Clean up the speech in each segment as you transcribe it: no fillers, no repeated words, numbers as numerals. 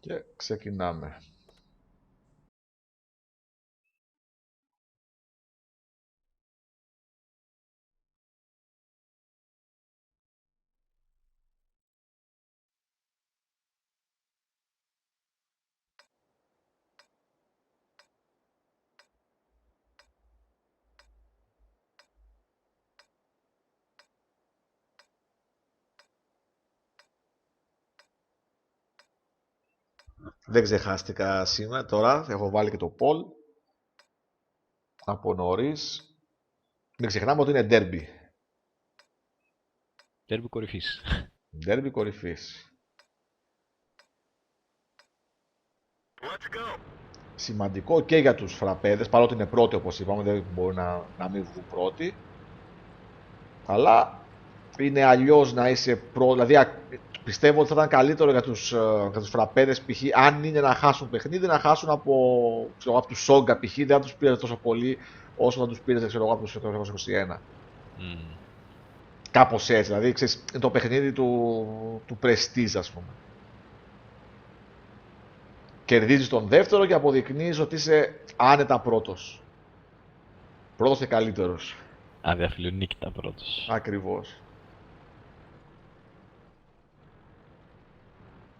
Και ξεκινάμε. Δεν ξεχάστηκα σήμερα, τώρα έχω βάλει και το poll από νωρίς. Μην ξεχνάμε ότι είναι derby. Derby κορυφής. Derby κορυφής. Σημαντικό και για τους φραπέδες, παρότι είναι πρώτοι όπως είπαμε, δεν μπορεί να μην βγουν πρώτοι. Αλλά είναι αλλιώς να είσαι πρώτο, δηλαδή πιστεύω ότι θα ήταν καλύτερο για τους φραπέδες π.χ. αν είναι να χάσουν παιχνίδι, να χάσουν από τους Σόγκα π.χ. δεν θα τους πήρε τόσο πολύ όσο θα τους πήρε από τους 1921. Κάπως έτσι, δηλαδή ξέρεις, είναι το παιχνίδι του Prestige, ας πούμε. Κερδίζεις τον δεύτερο και αποδεικνύεις ότι είσαι άνετα πρώτος. Πρώτος και καλύτερος. Αδιαφιλονίκητα πρώτος. Ακριβώς.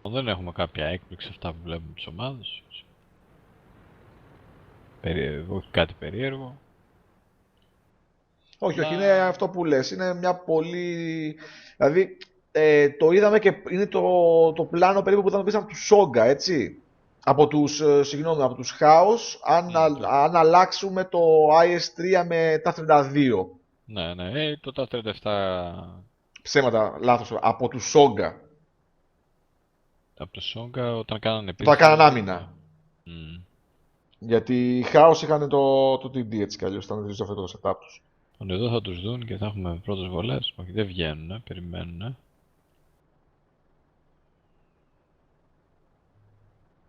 Δεν έχουμε κάποια έκπληξη αυτά που βλέπουμε τις ομάδες. Όχι κάτι περίεργο. Όχι, όχι, είναι αυτό που λες. Είναι μια πολύ... Δηλαδή, το είδαμε και είναι το πλάνο περίπου που ήταν από τους Σόγκα, έτσι. Από τους Χάος, αν αλλάξουμε το IS-3 με τα 32. Ναι, ναι, το τα 37... Ψέματα, λάθος, από τους Σόγκα. Από το Σόγκα όταν κάνανε επίθεση. Όταν κάνανε άμυνα. Γιατί οι Χάος είχαν το TD έτσι κι αλλιώς, ήταν αυτό το setup τους. Εδώ θα τους δουν και θα έχουμε πρώτες βολές. Όχι, δεν βγαίνουνε, περιμένουνε.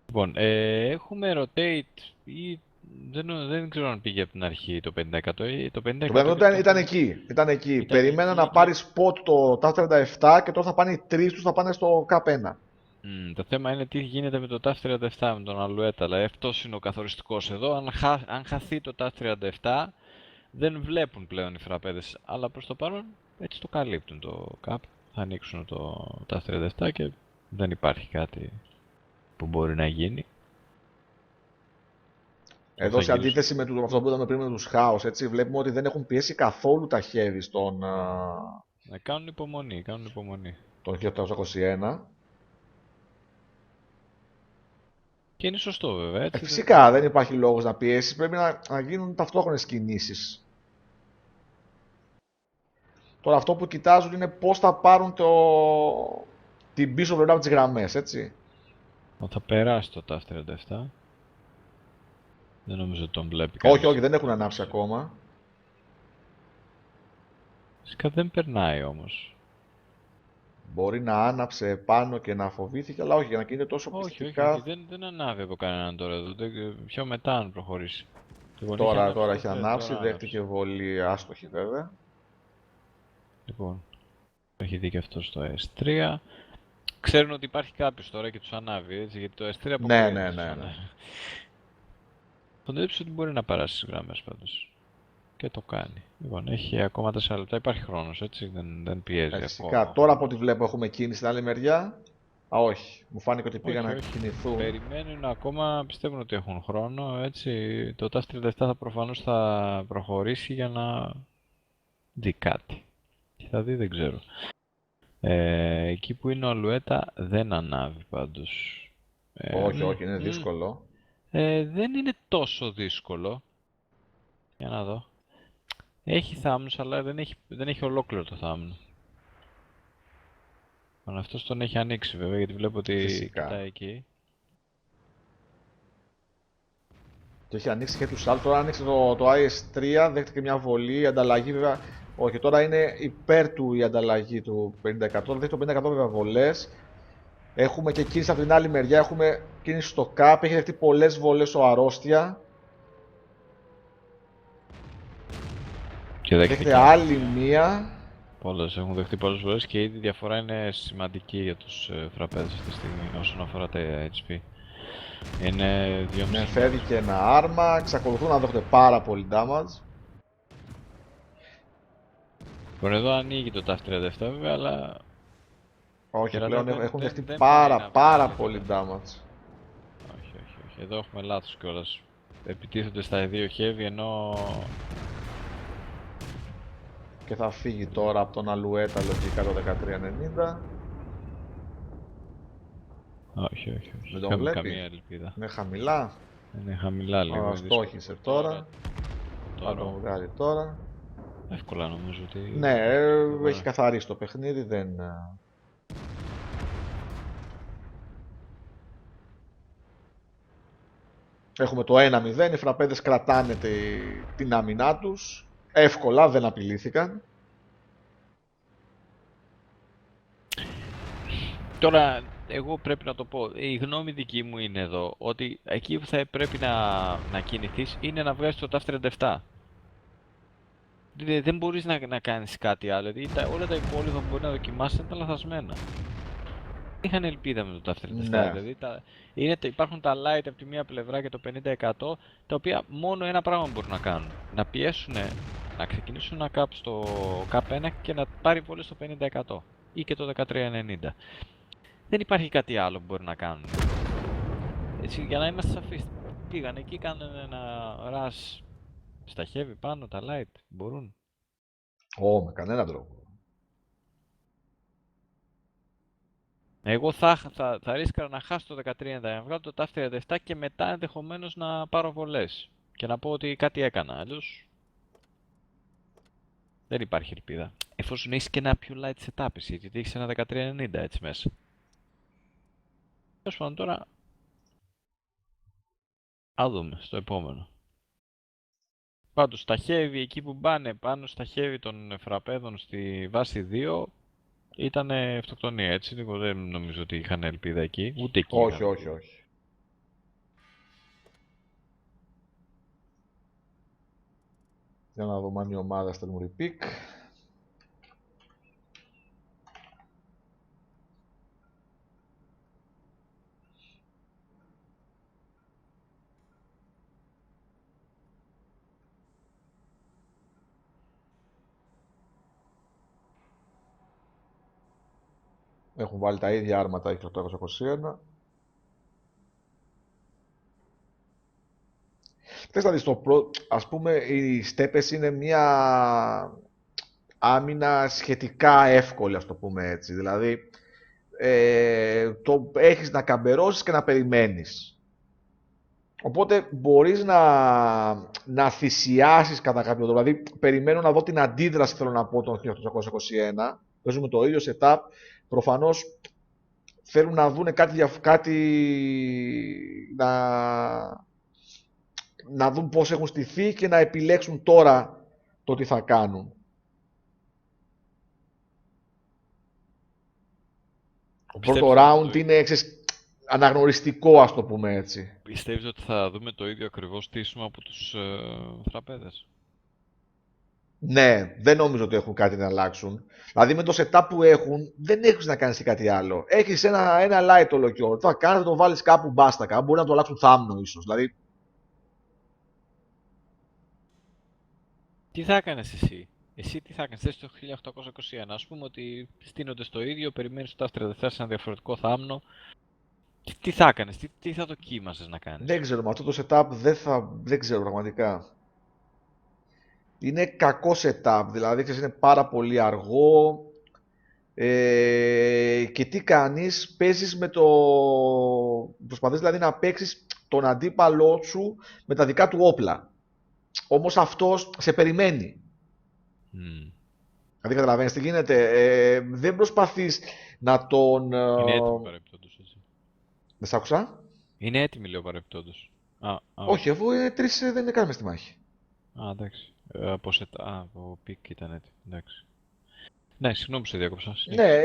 Λοιπόν, έχουμε rotate ή δεν ξέρω αν πήγε από την αρχή το 50%. Το 50% ήταν εκεί. Περιμένα να πάρει spot το TAF 37 και τώρα θα πάνε οι τρεις τους, θα πάνε στο K1. Το θέμα είναι τι γίνεται με το TAF 37 με τον Αλουέτα. Δηλαδή αυτός είναι ο καθοριστικός εδώ. Αν χαθεί το TAF 37 δεν βλέπουν πλέον οι φραπέδες. Αλλά προς το παρόν έτσι το καλύπτουν το CAP. Θα ανοίξουν το TAF 37 και δεν υπάρχει κάτι που μπορεί να γίνει. Εδώ σε αντίθεση με αυτό που είδαμε πριν με τους Χάος, έτσι, βλέπουμε ότι δεν έχουν πιέσει καθόλου τα χέρι στον... Κάνουν υπομονή. Τον 1821. Και είναι σωστό βέβαια, έτσι. Φυσικά δεν υπάρχει λόγος να πιέσει, πρέπει να γίνουν ταυτόχρονες κινήσεις. Τώρα αυτό που κοιτάζουν είναι πώς θα πάρουν την πίσω πλευρά από τις γραμμές, έτσι. Θα περάσει το TAF 37. Δεν νομίζω ότι τον βλέπει κανείς. Όχι, δεν έχουν ανάψει ακόμα. Φυσικά δεν περνάει όμως. Μπορεί να άναψε πάνω και να φοβήθηκε, αλλά όχι, για να κινείται τόσο πιστικά. Όχι, δεν ανάβει από κανέναν τώρα εδώ. Πιο μετά αν προχωρήσει. Τώρα έχει ανάψει, δέχτηκε βολή άστοχη βέβαια. Λοιπόν, έχει δει και αυτό στο S3. Ξέρουν ότι υπάρχει κάποιος τώρα και τους ανάβει, έτσι, γιατί το S3 αποκλείεται. Ναι. Φαντάζεσαι ότι μπορεί να περάσει τις γραμμές πάντως. Και το κάνει. Λοιπόν, έχει ακόμα 4 λεπτά, υπάρχει χρόνος, έτσι, δεν πιέζει φυσικά. ακόμα. Τώρα από ό,τι βλέπω έχουμε κίνηση στην άλλη μεριά. Όχι, μου φάνηκε ότι πήγαν να κινηθούν. Περιμένουν ακόμα, πιστεύουν ότι έχουν χρόνο, έτσι. Το TAS 37 προφανώς θα προχωρήσει για να δει κάτι. Τι θα δει δεν ξέρω. Εκεί που είναι ο Αλουέτα δεν ανάβει πάντως. Όχι, είναι δύσκολο. Δεν είναι τόσο δύσκολο. Για να δω. Έχει θάμνους, αλλά δεν έχει ολόκληρο το θάμνο. Αυτός τον έχει ανοίξει βέβαια, γιατί βλέπω ότι κοιτάει εκεί. Το έχει ανοίξει και τους άλλους. Τώρα άνοιξε το IS-3, δέχτηκε μια βολή, η ανταλλαγή βέβαια. Όχι, τώρα είναι υπέρ του η ανταλλαγή του 50%. Δέχτηκε το 50% βέβαια βολές. Έχουμε και κίνηση από την άλλη μεριά. Έχουμε κίνηση στο ΚΑΠ. Έχει δεχτεί πολλές βολές ο Αρρώστια. Και δέχεται άλλη μία. Όλες έχουν δεχτεί πολλές φορές και ήδη η διαφορά είναι σημαντική για τους φραπέδες αυτή τη στιγμή όσον αφορά τα HP. Είναι 2,5. Ναι, φεύγει και ένα άρμα, εξακολουθούν να δέχονται πάρα πολύ damage. Λοιπόν, εδώ ανοίγει το TAF 37 βέβαια, αλλά Όχι, κερατά πλέον έχουν δεχτεί δεν πάει να πάρα βγάλει πολύ τώρα. damage. Όχι. Εδώ έχουμε λάθος κιόλας. Επιτίθονται στα 2 heavy ενώ... Και θα φύγει τώρα από τον Αλουέτα λογικά το 1390. Όχι. Δεν τον Είχαμε βλέπει. καμία ελπίδα. Είναι χαμηλά. Είναι χαμηλά λίγο. Στόχισε τώρα. Θα τον βγάλει τώρα. Εύκολα νομίζω ότι... Ναι, έχει καθαρίσει το παιχνίδι, δεν... Έχουμε το 1-0, οι φραπέδες κρατάνε την άμυνά τους. Εύκολα, δεν απειλήθηκαν. Τώρα, εγώ πρέπει να το πω, η γνώμη δική μου είναι εδώ, ότι εκεί που θα πρέπει να κινηθείς είναι να βγάλεις το TAF 37. Δεν μπορείς να κάνεις κάτι άλλο, δηλαδή όλα τα υπόλοιπα που μπορεί να δοκιμάσεις είναι τα λαθασμένα. Είχαν ελπίδα με το TAF 37, Ναι. δηλαδή υπάρχουν τα light από τη μία πλευρά και το 50%, τα οποία μόνο ένα πράγμα μπορούν να κάνουν. Να πιέσουν, να ξεκινήσουν ένα cap στο cap 1 και να πάρει βόλες στο 50% ή και το 1390. Δεν υπάρχει κάτι άλλο που μπορεί να κάνουν. Έτσι, για να είμαστε σαφείς, πήγαν εκεί, κάνανε ένα rush στα heavy πάνω, τα light, μπορούν. Με κανέναν τρόπο. Εγώ θα ρίσκαρα να χάσω το 13, να βγάλω το TAF 37 και μετά ενδεχομένως να πάρω βολές και να πω ότι κάτι έκανα, αλλιώς δεν υπάρχει ελπίδα. Εφόσον έχεις και ένα πιο light setup, γιατί έχεις ένα 1390 έτσι μέσα. Τέλος πάντων τώρα, ας δούμε στο επόμενο. Πάντως τα heavy εκεί που μπάνε πάνω στα heavy των φραπέδων στη βάση 2 ήταν αυτοκτονία, έτσι, λίγο δεν νομίζω ότι είχαν ελπίδα εκεί, ούτε εκεί. Όχι. Για να δούμε αν η ομάδα στέλνει repick. Έχουν βάλει τα ίδια άρματα 821. Θες να δεις ας πούμε οι στέπες είναι μια άμυνα σχετικά εύκολη, ας το πούμε έτσι. Δηλαδή έχεις να καμπερώσεις και να περιμένεις. Οπότε μπορείς να θυσιάσεις κατά κάποιο τρόπο. Δηλαδή περιμένω να δω την αντίδραση, θέλω να πω, τον 1821. Παίζουμε το ίδιο setup. Προφανώς θέλουν να δουν να δουν πώς έχουν στηθεί και να επιλέξουν τώρα το τι θα κάνουν. Το πρώτο round είναι αναγνωριστικό, ας το πούμε έτσι. Πιστεύεις ότι θα δούμε το ίδιο ακριβώς στήσιμο από τους φραπέδες? Ναι, δεν νομίζω ότι έχουν κάτι να αλλάξουν. Δηλαδή με το setup που έχουν, δεν έχεις να κάνεις κάτι άλλο. Έχεις ένα light ολοκιό. Θα κάνεις, θα το βάλεις κάπου μπάστακα. Μπορεί να το αλλάξουν θάμνο ίσως. Δηλαδή... Τι θα έκανες εσύ? Εσύ τι θα έκανες? Θες το 1821. Ας πούμε ότι στείνονται στο ίδιο, περιμένεις το TAF 37 σε ένα διαφορετικό θάμνο. Τι θα έκανες? Τι θα δοκίμασες να κάνεις? Δεν ξέρω, με αυτό το setup δεν ξέρω πραγματικά. Είναι κακό setup, δηλαδή είναι πάρα πολύ αργό. Και τι κάνεις, παίζεις με το... Προσπαθείς δηλαδή να παίξεις τον αντίπαλό σου με τα δικά του όπλα. Όμως αυτός σε περιμένει. Δηλαδή καταλαβαίνεις τι γίνεται. Δεν προσπαθείς να τον... Είναι έτοιμοι παρεπτόντως, έτσι. Δεν σ' άκουσα? Είναι έτοιμοι, λέω, παρεπτόντως. Όχι, αφού είναι τρεις, δεν είναι καν στη μάχη. Εντάξει. Από πικ ήταν έτοιμοι, εντάξει. Ναι, συγγνώμη που σε διάκοψα. Ναι,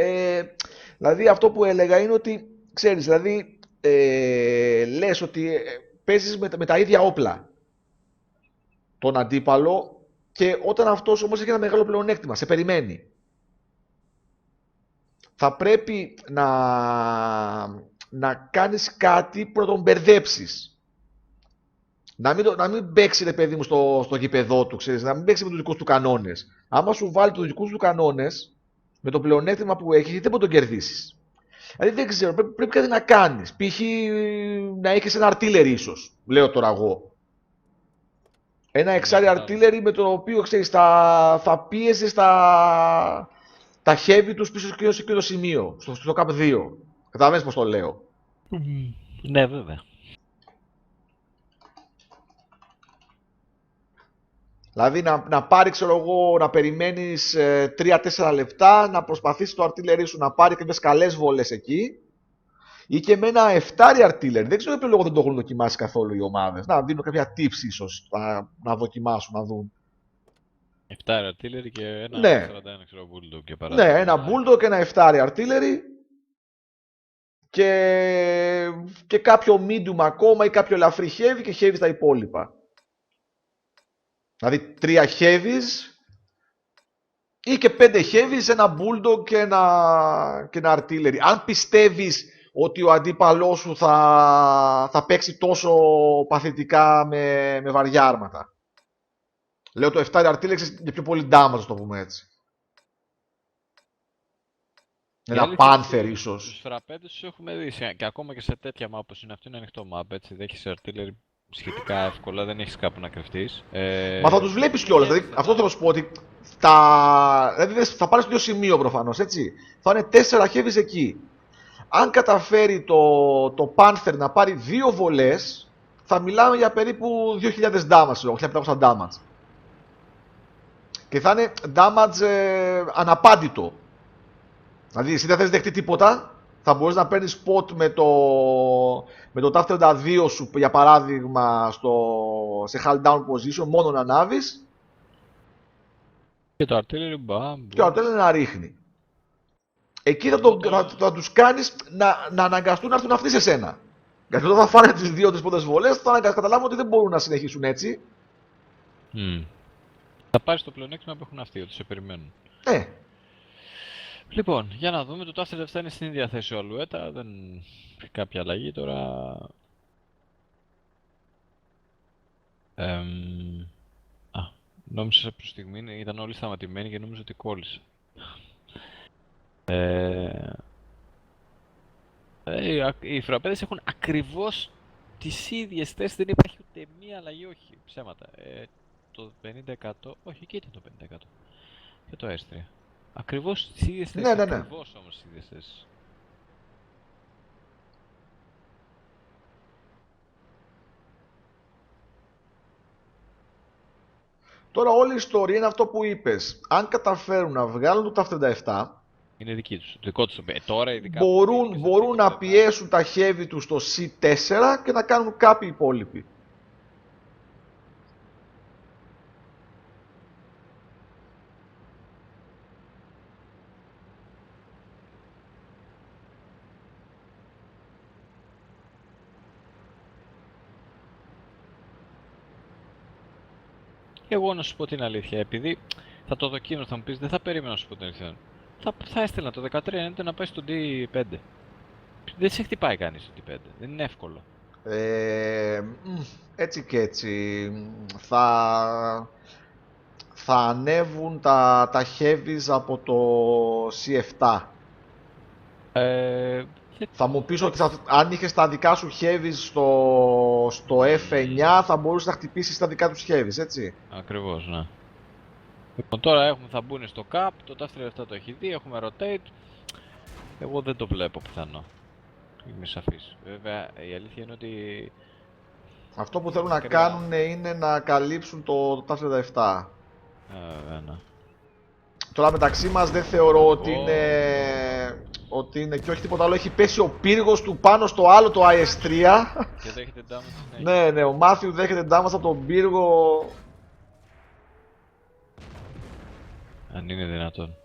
δηλαδή αυτό που έλεγα είναι ότι, ξέρεις, δηλαδή λες ότι παίζεις με τα ίδια όπλα τον αντίπαλο και όταν αυτός όμως έχει ένα μεγάλο πλεονέκτημα, σε περιμένει. θα πρέπει να κάνεις κάτι που να τον μπερδέψεις. Να μην παίξει, ρε παιδί μου, στο γήπεδό του, ξέρεις, να μην παίξει με τους δικούς του κανόνες. Άμα σου βάλει τους δικούς του κανόνες, με το πλεονέκτημα που έχει, δεν μπορεί να τον κερδίσεις. Δηλαδή δεν ξέρω, πρέπει κάτι να κάνεις. Π.χ. να έχεις ένα artillery ίσως, λέω τώρα εγώ. Ένα εξάρι artillery με το οποίο, ξέρεις, θα πίεζες τα heavy τους πίσω σε εκείνο το σημείο, στο CAP 2. Καταλαβαίνεις πώς το λέω. Ναι, βέβαια. Δηλαδή να πάρει, ξέρω εγώ, να περιμένεις 3-4 λεπτά, να προσπαθήσεις το artillery σου να πάρει κάποιες καλές βολές εκεί, ή και με ένα 7 artillery. Δεν ξέρω για ποιο λόγο δεν το έχουν δοκιμάσει καθόλου οι ομάδες. Να δίνουν κάποια tips ίσως να δοκιμάσουν, να δουν. 7 artillery και ένα Ναι. 41 ξέρω bulldog και Ναι, παράδειγμα. ένα bulldog και ένα 7 artillery και κάποιο medium ακόμα ή κάποιο ελαφρύ heavy και heavy στα υπόλοιπα. Δηλαδή 3 heavies ή και 5 heavies, ένα bulldog και ένα artillery. Αν πιστεύεις ότι ο αντίπαλός σου θα παίξει τόσο παθητικά με βαριά άρματα. Λέω το 7 artillery για πιο πολύ damage, το πούμε έτσι. Ένα Panther ίσως. Τους φραπέτες τους έχουμε δει και ακόμα και σε τέτοια map όπως είναι, αυτό είναι ανοιχτό map, έτσι, δεν έχεις artillery σχετικά εύκολα, δεν έχεις κάπου να κρυφτείς. Μα θα τους βλέπεις κιόλας, δηλαδή αυτό θέλω να σου πω ότι δηλαδή θα πάρεις το ίδιο σημείο προφανώς, έτσι. Θα είναι 4 heavies εκεί. Αν καταφέρει το Panther να πάρει 2 βολές, θα μιλάμε για περίπου 2.000 damage, 1.500 damage. Και θα είναι damage αναπάντητο. Δηλαδή εσύ δεν θες δεχτεί τίποτα, θα μπορείς να παίρνεις spot με το TAF 32 σου, για παράδειγμα, σε hold down position, μόνο να ανάβεις. Και το artillery μπαμ. Και ο artillery να ρίχνει. Εκεί θα τους κάνεις να αναγκαστούν να έρθουν αυτοί σε σένα. Γιατί όταν θα φάνε τις 2-3 πρώτες βολές, θα καταλάβουν ότι δεν μπορούν να συνεχίσουν έτσι. Θα πάρεις το πλεονέκτημα που έχουν αυτοί, ότι σε περιμένουν. Ναι. Λοιπόν, για να δούμε, το TAF 37 είναι στην ίδια θέση ο Αλουέτα, δεν έχει κάποια αλλαγή τώρα. Νόμιζα προς στιγμή, ήταν όλοι σταματημένοι και νόμιζα ότι κόλλησε. Οι φραπέδες έχουν ακριβώς τις ίδιες θέσεις, δεν υπάρχει ούτε μία αλλαγή, όχι, ψέματα. Το 50%, όχι, και ήταν το 50%. Και το S3. Ακριβώς τις ίδιες θέσεις, Ναι. ακριβώς όμως τις ίδιες θέσεις. Τώρα όλη η ιστορία είναι αυτό που είπες. Αν καταφέρουν να βγάλουν το TAF 37, είναι δική τους, δικό τους. Τώρα ειδικά μπορούν να πιέσουν τα heavy τους στο C4 και να κάνουν κάποιοι υπόλοιποι. Εγώ να σου πω την αλήθεια, επειδή θα το δοκίμασα, θα μου πεις, δεν θα περίμενα να σου πω την αλήθεια. Θα έστελνα το 1390 να πάει στο D5. Δεν σε χτυπάει κανείς στο D5, δεν είναι εύκολο. Έτσι και έτσι θα ανέβουν τα heavies από το C7. Θα μου πεις ότι αν είχες τα δικά σου heavies στο F9 θα μπορούσες να χτυπήσεις τα δικά τους heavies, έτσι. Ακριβώς, ναι. Λοιπόν, τώρα θα μπουν στο cap, το TAF 37 το έχει δει, έχουμε rotate. Εγώ δεν το βλέπω πιθανό. Είμαι σαφής. Βέβαια, η αλήθεια είναι ότι... Αυτό που θέλουν να κάνουν είναι να καλύψουν το TAF 37. Βέβαια, ναι. Τώρα μεταξύ μας δεν θεωρώ ότι είναι και όχι τίποτα άλλο. Έχει πέσει ο πύργος του πάνω στο άλλο το IS-3. Και δέχεται damage. Ναι, ο Μάθιου δέχεται damage από τον πύργο. Αν είναι δυνατόν.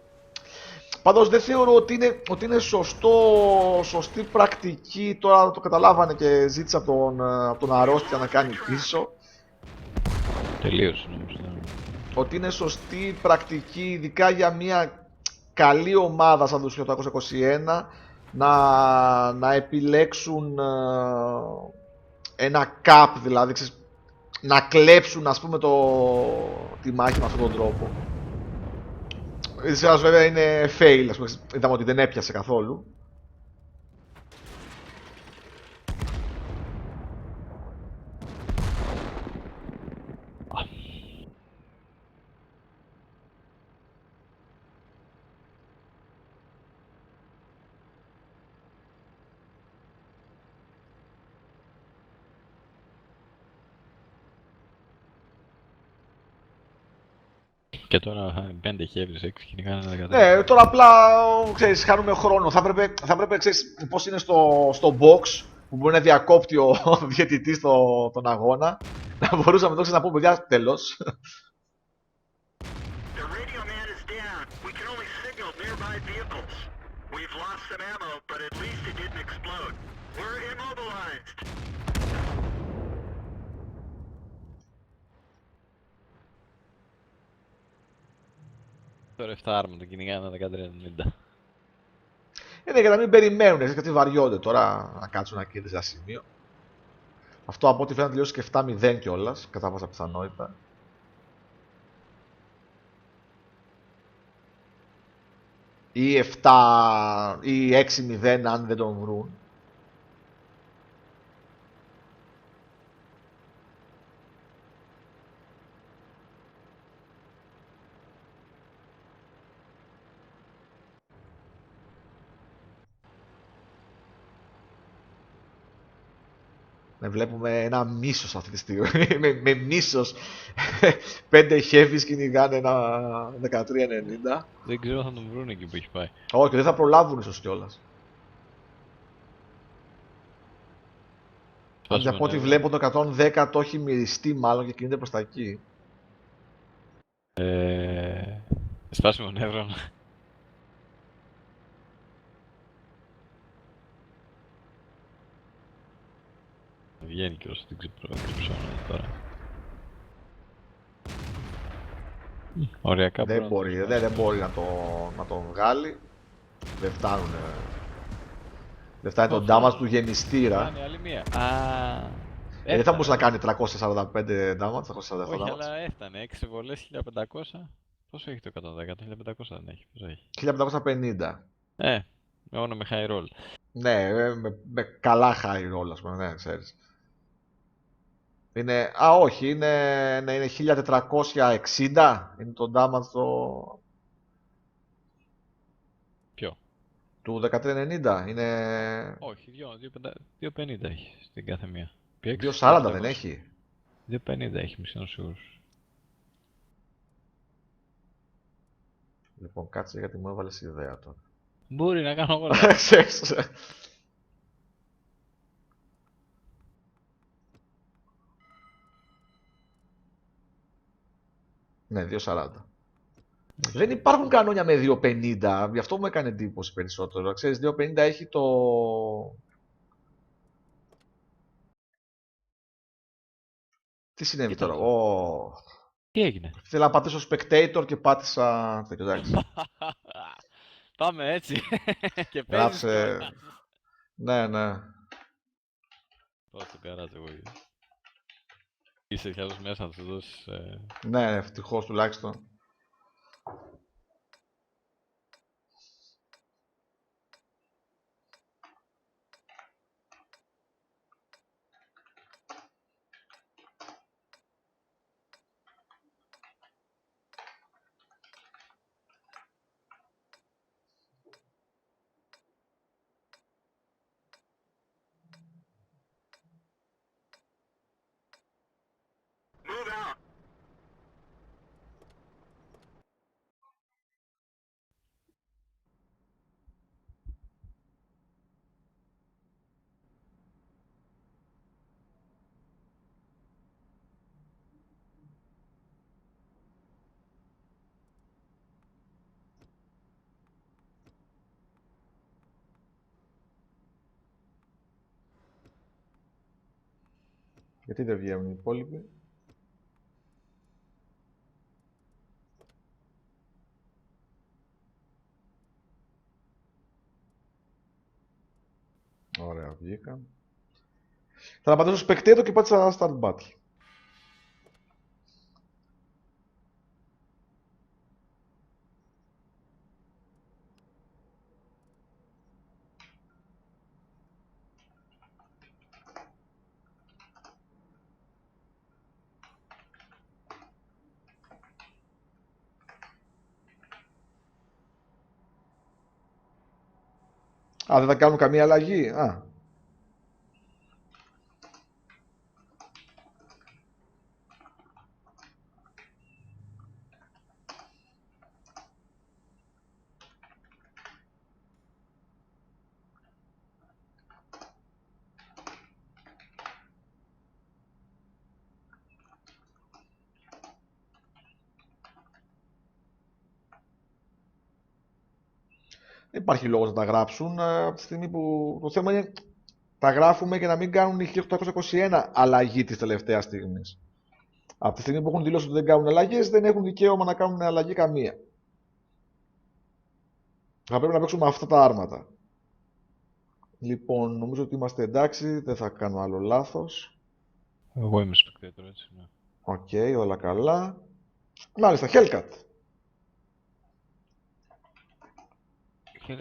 Πάντως δεν θεωρώ ότι είναι σωστή πρακτική. Τώρα το καταλάβανε και ζήτησε από τον Αρρώστια να κάνει πίσω. Τελείωσε νομίζω. Ότι είναι σωστή πρακτική, ειδικά για μια καλή ομάδα σαν τους 1821 να επιλέξουν ένα cap, δηλαδή να κλέψουν, ας πούμε, τη μάχη με αυτόν τον τρόπο. Η σειράς βέβαια είναι fail, ας πούμε, είδαμε ότι δεν έπιασε καθόλου. Και τώρα 5 heavy 6 κυνηγάνε ένα 13. Ναι, τώρα απλά, ξέρεις, χάνουμε χρόνο. Θα έπρεπε, ξέρεις, πώς είναι στο box, που μπορεί να διακόπτει ο διαιτητής τον αγώνα, να μπορούσαμε εδώ να πούμε, παιδιά, τέλος. The radio man is down. We can only signal nearby vehicles. We've lost some ammo, but at least it didn't explode. We're immobilized. Τώρα 7 άρμα το κυνηγάνε ένα 1390. Είναι για να μην περιμένουν, γιατί βαριόνται τώρα να κάτσουν να κοίτać ένα σημείο. Αυτό από ό,τι φαίνεται τελειώσει και 7-0 κιόλας, κατά πάσα πιθανότητα. Ή 7 ή 6-0 αν δεν τον βρουν. Βλέπουμε ένα μίσος αυτή τη στιγμή. με μίσος. 5 heavies κυνηγάνε ένα 1390. Δεν ξέρω αν θα τον βρουν εκεί που έχει πάει. Όχι, δεν θα προλάβουν ίσως κιόλας. Αν από ό,τι βλέπω το 110 το έχει μυριστεί μάλλον και κινείται προς τα εκεί. Σπάσιμο νεύρων. Βγαίνει και όσο την ξεψώνω τώρα. Οριακά Δεν μπορεί να το βγάλει. Δεν φτάνουν. Δεν φτάνει το damage του γεμιστήρα. Κάνει άλλη μία. Δεν θα μπορούσε να κάνει 345 damage, 347 Όχι, damage. αλλά έφτανε. 6 βολές 1500. Πόσο έχει το 110, το 1500 δεν έχει. Πόσο έχει. 1550. Μόνο με high roll. Ναι, με καλά high roll, ας πούμε, ναι, ξέρεις. Είναι, όχι, είναι 1460, είναι το damage Ποιο? του 1390, είναι... Όχι, 250 έχει στην κάθε μία. 240 δεν έχει. 250 έχει, μισό σίγουρος. Λοιπόν, κάτσε γιατί μου έβαλες ιδέα τώρα. Μπορεί να κάνω εγώ. Ναι, 240. Δεν υπάρχουν κανόνια με 250, γι' αυτό μου έκανε εντύπωση περισσότερο. Ξέρεις, 250 έχει το... Τι συνέβη τώρα, Τι έγινε? Θέλω να πατήσω spectator και πάτησα... Εντάξει. Πάμε έτσι. Και παίζεις Γράψε... κιόλας. Ναι, ναι. Πάω στο καράζ εγώ. Είσαι κι άλλος μέσα να σου δώσεις... Ναι, ευτυχώς τουλάχιστον. Move out. Γιατί δεν βγαίνουν οι υπόλοιποι. βγήκα. Θα πατήσω spectator και πάτησα start battle. Α, δεν θα κάνουν καμία αλλαγή. Α. Δεν υπάρχει λόγος να τα γράψουν από τη στιγμή που το θέμα είναι τα γράφουμε και να μην κάνουν οι 1821 αλλαγή της τελευταίας στιγμής. Από τη στιγμή που έχουν δηλώσει ότι δεν κάνουν αλλαγές, δεν έχουν δικαίωμα να κάνουν αλλαγή καμία. Θα πρέπει να παίξουμε αυτά τα άρματα. Λοιπόν, νομίζω ότι είμαστε εντάξει, δεν θα κάνω άλλο λάθος. Εγώ είμαι spectator, έτσι, ναι. Οκ, όλα καλά. Μάλιστα, Hellcat.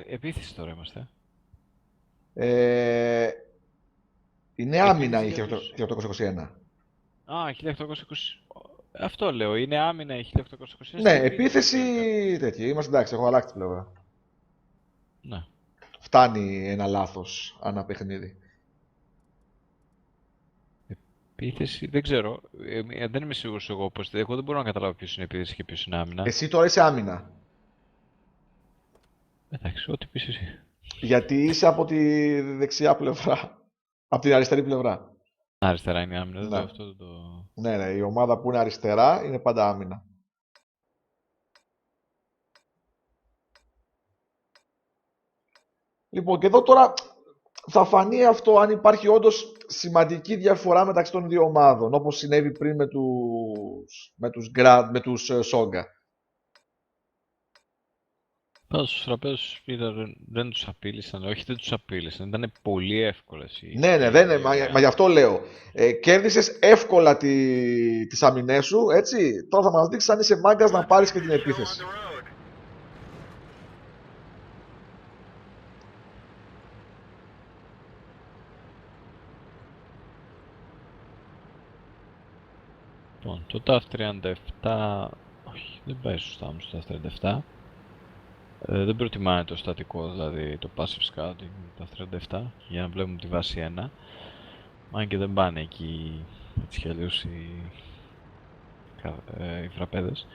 Επίθεση τώρα είμαστε. Είναι άμυνα η 1821. Α, 1820. Αυτό λέω, είναι άμυνα η 1820. Ναι, επίθεση τέτοια. Είμαστε εντάξει, έχω αλλάξει την πλευρά. Ναι. Φτάνει ένα λάθος ανά παιχνίδι. Επίθεση, δεν ξέρω. Δεν είμαι σίγουρος εγώ πως. Εγώ δεν μπορώ να καταλάβω ποιος είναι επίθεση και ποιος είναι άμυνα. Εσύ τώρα είσαι άμυνα. Εντάξει, ό,τι πεις εσύ. Γιατί είσαι από τη δεξιά πλευρά. Από την αριστερή πλευρά. Αριστερά είναι άμυνα, Ναι. δεν αυτό δεν το. Ναι, η ομάδα που είναι αριστερά είναι πάντα άμυνα. Λοιπόν, και εδώ τώρα θα φανεί αυτό αν υπάρχει όντως σημαντική διαφορά μεταξύ των δύο ομάδων, όπως συνέβη πριν με τους Σόγκα. Πάντως στους φραπέζους δεν τους απείλησαν, όχι δεν τους απείλησαν, ήταν πολύ εύκολες. Ναι, δεν είναι, μα γι' αυτό λέω. Κέρδισες εύκολα τις αμυνές σου, έτσι. Τώρα θα μας δείξεις αν είσαι μάγκας να πάρεις και την επίθεση. Λοιπόν, το TAF 37, όχι, δεν πάει σωστά όμως το TAF 37. Δεν προτιμάνε το στατικό, δηλαδή το passive scouting, τα 37, για να βλέπουμε τη βάση 1. Αν και δεν πάνε εκεί έτσι κι αλλιώς οι φραπέδες.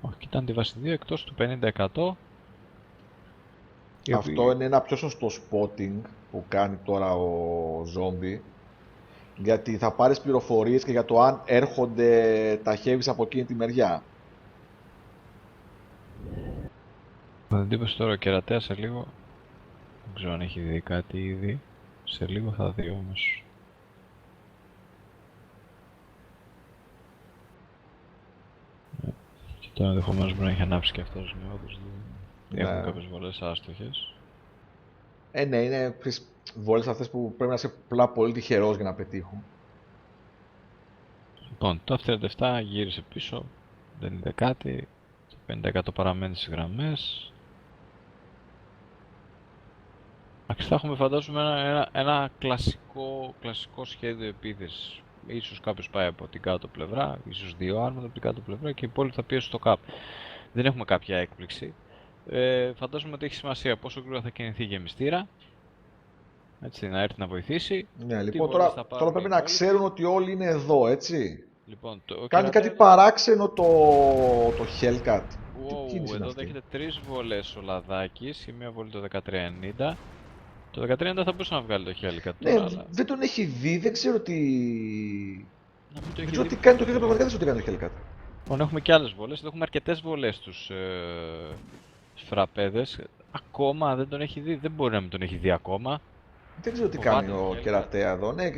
Όχι, κοιτάνε τη βάση 2 εκτός του 50%. Αυτό είναι ένα πιο σωστό spotting που κάνει τώρα ο Zombie. Γιατί θα πάρεις πληροφορίες και για το αν έρχονται τα heavies από εκείνη τη μεριά. Με εντύπωση τώρα ο κερατέας σε λίγο. Δεν ξέρω αν έχει δει κάτι ήδη. Σε λίγο θα δει όμως. Και τώρα ενδεχομένως μπορεί να έχει ανάψει και αυτός, ναι, όντως έχουν κάποιες βολές άστοχες. Ναι, είναι βόλες αυτές που πρέπει να είσαι πολύ τυχερός για να πετύχουν. Λοιπόν, το F37 γύρισε πίσω, δεν είδε κάτι. Το 50% παραμένει στις γραμμές. Θα έχουμε φαντάζομαι ένα κλασικό σχέδιο επίθεσης. Ίσως κάποιος πάει από την κάτω πλευρά, ίσως δύο άρματα από την κάτω πλευρά και οι υπόλοιποι θα πιέσουν στο καπ. Δεν έχουμε κάποια έκπληξη. Φαντάζομαι ότι έχει σημασία πόσο γρήγορα θα κινηθεί η γεμιστήρα. Έτσι, να έρθει να βοηθήσει. Ναι, λοιπόν, τώρα πρέπει να ξέρουν ότι όλοι είναι εδώ, έτσι. Λοιπόν, κάνει κάτι παράξενο το Hellcat. Εδώ δέχεται 3 βολές ο Λαδάκης και μία βολή το 1390. Το 1390 θα μπορούσε να βγάλει το Hellcat ναι, τώρα, αλλά... δεν τον έχει δει, δεν ξέρω τι... Δεν ξέρω τι κάνει το Hellcat, πραγματικά δεν ξέρω τι κάνει το Hellcat. Λοιπόν, έχουμε και άλλες βολές, εδώ έχουμε αρκετές βολές στους φραπέδες. Ακόμα δεν τον έχει δει, δεν μπορεί να μην τον έχει δει ακόμα. Δεν ξέρω τι κάνει ο κερατέα εδώ. Ναι,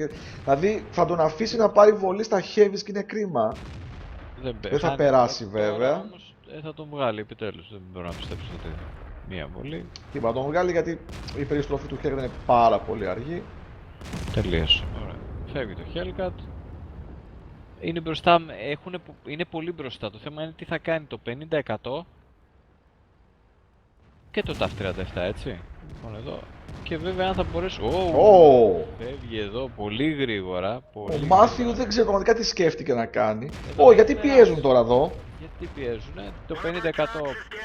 δηλαδή θα τον αφήσει να πάρει βολή στα heavies και είναι κρίμα. Δεν θα περάσει βέβαια. Όμως, θα τον βγάλει επιτέλους. Δεν μπορώ να πιστέψω ότι μία βολή. Τι θα τον βγάλει γιατί η περιστροφή του Hellcat είναι πάρα πολύ αργή. Τελείωσε. Ωραία. Φεύγει το Hellcat. Είναι μπροστά, είναι πολύ μπροστά. Το θέμα είναι τι θα κάνει το 50% και το TAF 37, έτσι. Λοιπόν, εδώ. Και βέβαια αν θα μπορέσει... Ω! Φεύγει εδώ πολύ γρήγορα. Ο Μάθιου δεν ξέρω πραγματικά τι σκέφτηκε να κάνει. Εδώ Γιατί είναι πιέζουν τώρα εδώ. Γιατί πιέζουνε. Το 50%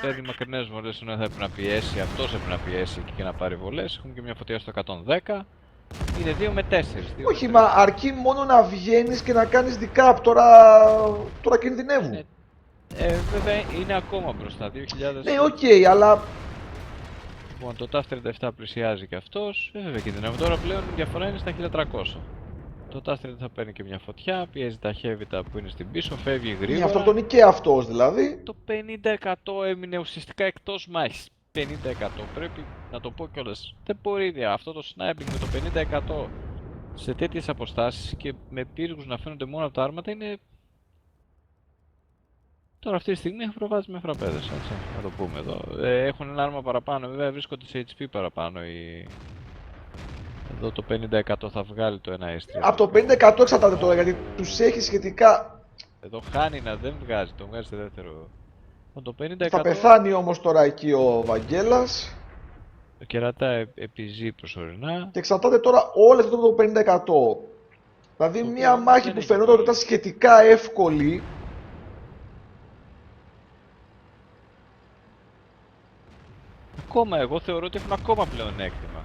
παίρνει μακρινές βολές ενώ θα έπρεπε να πιέσει. Αυτός έπρεπε να πιέσει και να πάρει βολές. Έχουμε και μια φωτιά στο 110. Είναι 2 με 4. Όχι, μα αρκεί μόνο να βγαίνεις και να κάνεις decap. Τώρα κινδυνεύουν. Βέβαια είναι ακόμα μπροστά. 2000. Ναι, οκ, αλλά Λοιπόν, το TAF 37 πλησιάζει και αυτός. Βέβαια κινδυνεύουν. Τώρα πλέον η διαφορά είναι στα 1300. Το TAF 37 θα παίρνει και μια φωτιά, πιέζει τα heavy που είναι στην πίσω, φεύγει είναι γρήγορα. αυτοκτονεί και αυτός δηλαδή. Το 50% έμεινε ουσιαστικά εκτός μάχης. 50%. Πρέπει να το πω κιόλας. Δεν μπορεί αυτό το sniping με το 50% σε τέτοιες αποστάσεις και με πύργους να φαίνονται μόνο από τα άρματα είναι... Τώρα αυτή τη στιγμή έχουν προβάσει με φραπέδες, έτσι, να το πούμε εδώ. Έχουν ένα άρμα παραπάνω, βέβαια βρίσκονται σε HP παραπάνω. Εδώ το 50% θα βγάλει το 1S3. Από το 50% εξαρτάται τώρα γιατί τους έχει σχετικά. Εδώ χάνει να δεν βγάζει, τον βγάζει σε δεύτερο. Το 50% Θα πεθάνει όμως τώρα εκεί ο Βαγγέλας. το κερατά επιζεί προσωρινά. Και εξαρτάται τώρα όλο αυτό το 50%. Δηλαδή μια μάχη που φαινόταν ότι ήταν σχετικά εύκολη. Ακόμα εγώ θεωρώ ότι έχουν ακόμα πλεονέκτημα.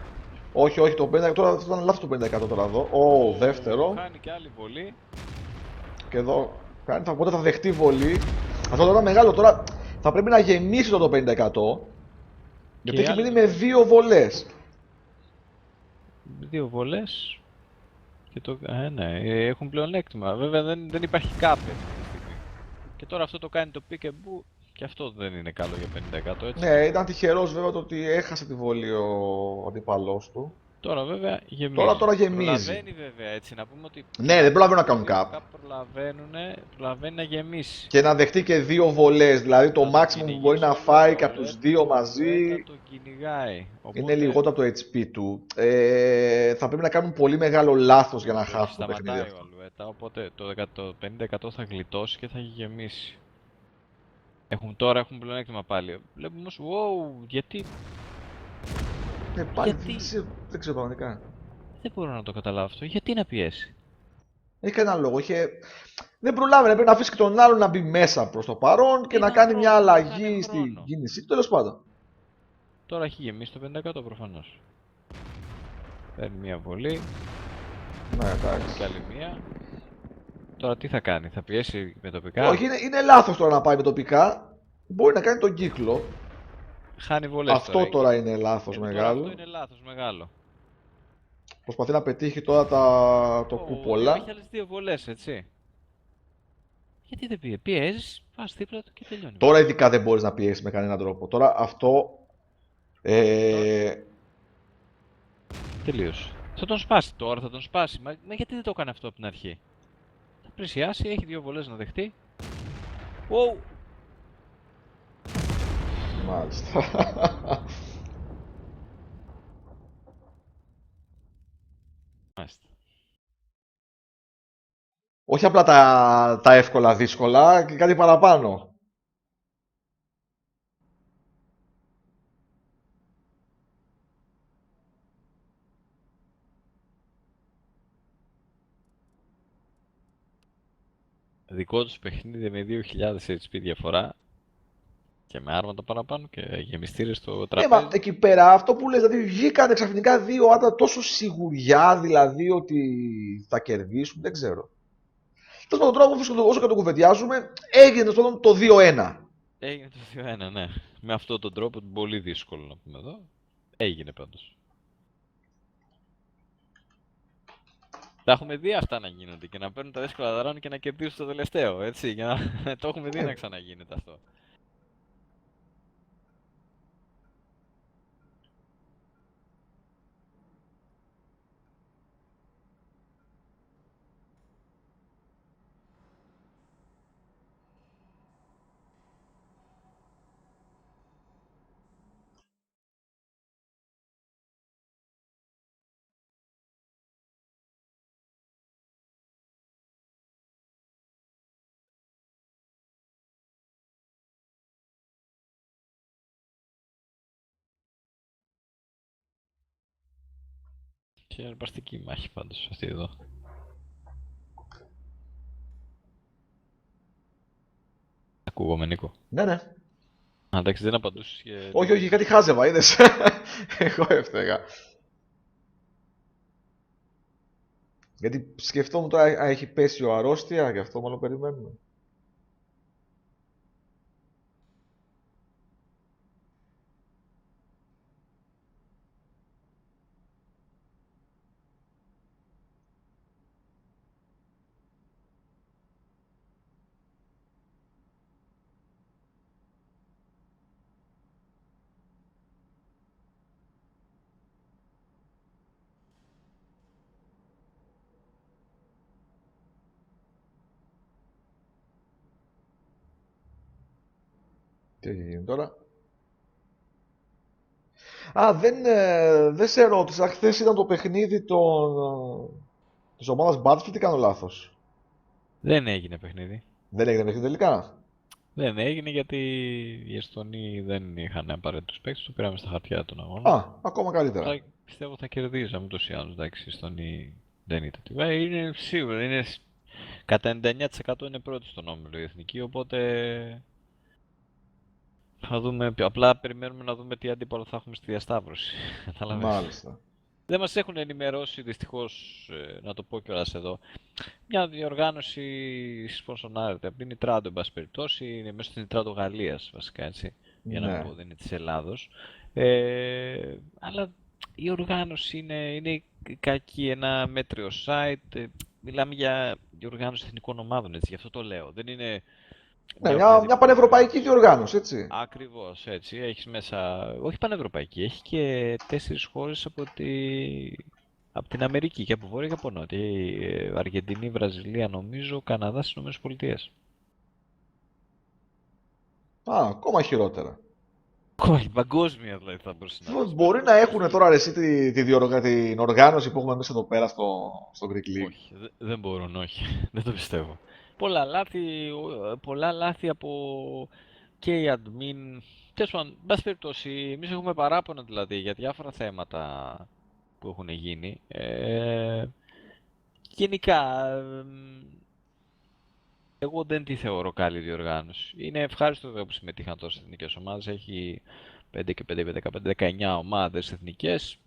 Όχι, όχι, το 50%, τώρα θα ήταν λάθος το 50% τώρα εδώ. Ο δεύτερο. Κάνει και άλλη βολή. Και εδώ κάνει, οπότε θα δεχτεί βολή. Αυτό τώρα μεγάλο, τώρα θα πρέπει να γεμίσει το 50%. Γιατί έχει μείνει με 2 βολές. 2 βολές. Και το... ναι, έχουν πλεονέκτημα. Βέβαια δεν υπάρχει κάπε αυτή τη στιγμή. Και τώρα αυτό το κάνει το pick and boo. Και αυτό δεν είναι καλό για 50%, έτσι. Ναι, ήταν τυχερός βέβαια το ότι έχασε τη βολή ο αντίπαλός του. Τώρα βέβαια γεμίζει. Τώρα γεμίζει. Προλαβαίνει βέβαια, έτσι, να πούμε ότι... Ναι, δεν προλαβαίνουν να κάνουν cap. Προλαβαίνει να γεμίσει. Και να δεχτεί και 2 βολές, δηλαδή το maximum που μπορεί να φάει και από τους 2 μαζί Το κυνηγάει. είναι λιγότερο από το HP του. Θα πρέπει να κάνουν πολύ μεγάλο λάθος για να χάσουν το παιχνίδι Σταματάει αυτό. ο Αλουέτα, οπότε το 50% θα γλιτώσει και θα έχει γεμίσει. Τώρα έχουν πλεονέκτημα πάλι. Βλέπουμε όμως, wow, γιατί Πάλι Γιατί? δεν ξέρω πραγματικά. δεν μπορώ να το καταλάβω αυτό, γιατί να πιέσει. Έχει κανένα λόγο. Δεν προλάβαινε. Πρέπει να αφήσει και τον άλλον να μπει μέσα προς το παρόν και να κάνει μια αλλαγή στην κίνησή του. Τέλος πάντων. Τώρα έχει γεμίσει το 50% προφανώς. Παίρνει μια βολή, Ναι, εντάξει. και άλλη μία. Τώρα τι θα κάνει, θα πιέσει με τοπικά. Όχι, είναι λάθος τώρα να πάει με τοπικά. Μπορεί να κάνει τον κύκλο. Χάνει βολές. Αυτό τώρα είναι λάθος μεγάλο. Αυτό είναι λάθος μεγάλο. Προσπαθεί να πετύχει τώρα το κούπολα. Έχει άλλες 2 βολές, έτσι. Γιατί δεν πιέζει, πιέζεις, πας δίπλα του και τελειώνει. Τώρα ειδικά δεν μπορείς να πιέσεις με κανέναν τρόπο. Τώρα αυτό... Τελείωσε. Θα τον σπάσει τώρα, θα τον σπάσει. Μα γιατί δεν το έκανε αυτό από την αρχή. Θα πλησιάσει, έχει 2 βολές να δεχτεί. Wow. Μάλιστα. Μάλιστα. Όχι απλά τα εύκολα δύσκολα και κάτι παραπάνω. Δικό τους παιχνίδι με 2.000 HP διαφορά και με άρματα παραπάνω και γεμιστήρες στο τραπέζι. Μα εκεί πέρα αυτό που λες, δηλαδή βγήκαν ξαφνικά 2 άτομα τόσο σιγουριά δηλαδή ότι θα κερδίσουν, δεν ξέρω. Τέλος πάντων, τώρα όσο και το κουβεντιάζουμε, έγινε το 2-1. Έγινε το 2-1, ναι. Με αυτόν τον τρόπο πολύ δύσκολο να πούμε εδώ. Έγινε πάντως. Τα έχουμε δει αυτά να γίνονται και να παίρνουν τα δύσκολα δράνη και να κερδίσουν το τελευταίο, έτσι, για να το έχουμε δει να ξαναγίνεται αυτό. Συναρπαστική μάχη πάντως αυτή εδώ. Ακούγομαι, Νίκο. Ναι, ναι. Α, εντάξει, δεν απαντούσες και... Όχι, όχι, κάτι χάζευα, είδες. Εγώ έφταιγα. Γιατί σκεφτόμουν τώρα, έχει πέσει ο αρρώστια, γι' αυτό μάλλον περιμένουμε. Τι έχει γίνει τώρα. Α, δεν σε ρώτησα. Χθες ήταν το παιχνίδι της ομάδας Battlefield ή κάνω λάθος? Δεν έγινε παιχνίδι. Δεν έγινε παιχνίδι τελικά. Δεν έγινε γιατί οι Εστονοί δεν είχαν απαραίτητους παίκτες, το πήραμε στα χαρτιά τον αγώνα. Α, ακόμα καλύτερα. Πιστεύω θα κερδίζαμε ούτως ή άλλως, εντάξει, οι Εστονοί δεν ήταν. Είναι σίγουρα, κατά 99% είναι πρώτη στον όμιλο η εθνική, οπότε θα δούμε, απλά περιμένουμε να δούμε τι αντίπαλο θα έχουμε στη διασταύρωση. Καταλαβαίνεις. Μάλιστα. Δεν μας έχουν ενημερώσει δυστυχώς, να το πω κιόλας εδώ, μια διοργάνωση σπονσονάρεται από την Νιτράντο, εν πάση περιπτώσει, είναι μέσα στην Νιτράντο Γαλλίας βασικά, έτσι, για να Ναι. μην πω δεν είναι της Ελλάδος. Αλλά η οργάνωση είναι κακή, ένα μέτριο site, μιλάμε για διοργάνωση εθνικών ομάδων, έτσι, γι' αυτό το λέω. Δεν είναι Ναι, μια οποιαδήποτε πανευρωπαϊκή διοργάνωση, έτσι. Ακριβώς, έτσι. Έχεις μέσα, όχι πανευρωπαϊκή, έχει και 4 χώρες από την Αμερική και από Βόρεια και από Νότια. Αργεντινή, Βραζιλία, νομίζω, Καναδάς, Ηνωμένες Πολιτείες. Α, ακόμα χειρότερα. Κόλλη, παγκόσμια δηλαδή θα μπορούσε να πεις. Μπορεί να έχουν τώρα εσύ την οργάνωση που έχουμε εμείς εδώ πέρα στο Greek League. Όχι, δεν μπορούν, όχι. Δεν το πιστεύω. Πολλά λάθη από και οι admin. Τέλος πάντων, εν πάση περιπτώσει, εμείς έχουμε παράπονα δηλαδή για διάφορα θέματα που έχουν γίνει. Γενικά, εγώ δεν τη θεωρώ καλή διοργάνωση. Είναι ευχάριστο βέβαια που συμμετείχαν τόσες εθνικές ομάδες. Έχει 5 και 5, 15, 19 ομάδες εθνικές.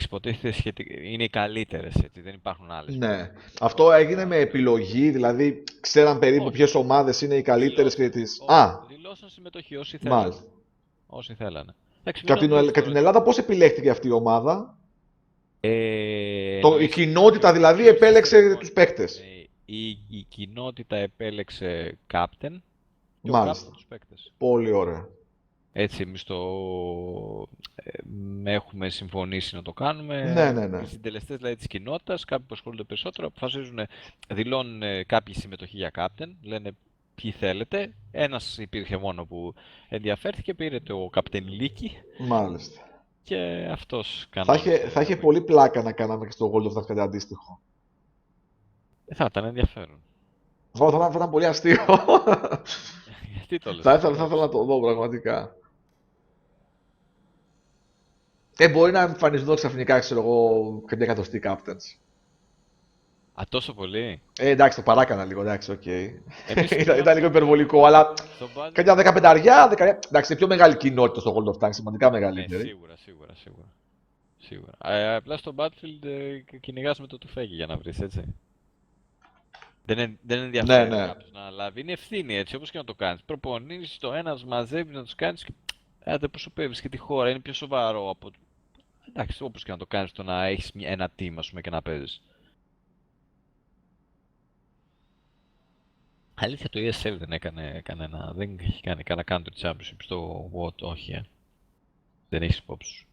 Υποτίθεται είναι οι καλύτερες, έτσι, δεν υπάρχουν άλλες. Ναι. Αυτό έγινε με επιλογή, δηλαδή ξέραν περίπου Όχι. ποιες ομάδες είναι οι καλύτερες και τις... Όχι, Α, δηλώσαν συμμετοχή όσοι θέλανε. μάλιστα. Όσοι θέλανε. Εντάξει, Και μην νομίζεις από την τώρα- Ελλάδα πώς επιλέχθηκε αυτή η ομάδα? Η εννοείς κοινότητα δηλαδή ποιος επέλεξε εθνικός- τους παίκτες. η κοινότητα επέλεξε captain και ο Μάλιστα. captain τους παίκτες. Πολύ ωραία. Έτσι εμείς έχουμε συμφωνήσει να το κάνουμε. Ναι, ναι, ναι. Οι συντελεστές δηλαδή της κοινότητας, κάποιοι που ασχολούνται περισσότερο, αποφασίζουν, δηλώνουν κάποιοι συμμετοχή για captain, λένε ποιοι θέλετε. Ένας υπήρχε μόνο που ενδιαφέρθηκε, πήρε το captain Λίκη Μάλιστα. και αυτός Θα κανόνισε. είχε πολύ πλάκα να κάναμε και στο World of Tanks κάτι αντίστοιχο. Θα ήταν ενδιαφέρον. Θα ήταν πολύ αστείο. Γιατί το λες? Θα ήθελα να το δω πραγματικά. Μπορεί να εμφανιστούν ξαφνικά, ξέρω εγώ, και μια εκατοστή captains. Α, τόσο πολύ. Εντάξει, το παράκανα λίγο, εντάξει, οκ. Εμείς Ήταν λίγο υπερβολικό, αλλά στο Battle- κάποια 15 εντάξει, είναι πιο μεγάλη κοινότητα στο World of Tanks, σημαντικά Ναι, μεγαλύτερη. σίγουρα. Απλά στο Battlefield κυνηγάς με το τουφέκι για να βρεις, έτσι. Δεν ενδιαφέρει Ναι. κάποιος να λάβει. Είναι ευθύνη, έτσι, όπως και να το κάνεις. Προπονείς το ένας, μαζεύεις να τους κάνεις και αντιπροσωπεύεις και τη χώρα. Είναι πιο σοβαρό από... Εντάξει, όπως και να το κάνεις το να έχεις ένα team, ας πούμε, και να παίζεις. Αλήθεια, το ESL δεν έκανε κανένα... Δεν έχει κάνει κανένα Country Championship στο WOT, όχι, Δεν έχεις υπόψη σου.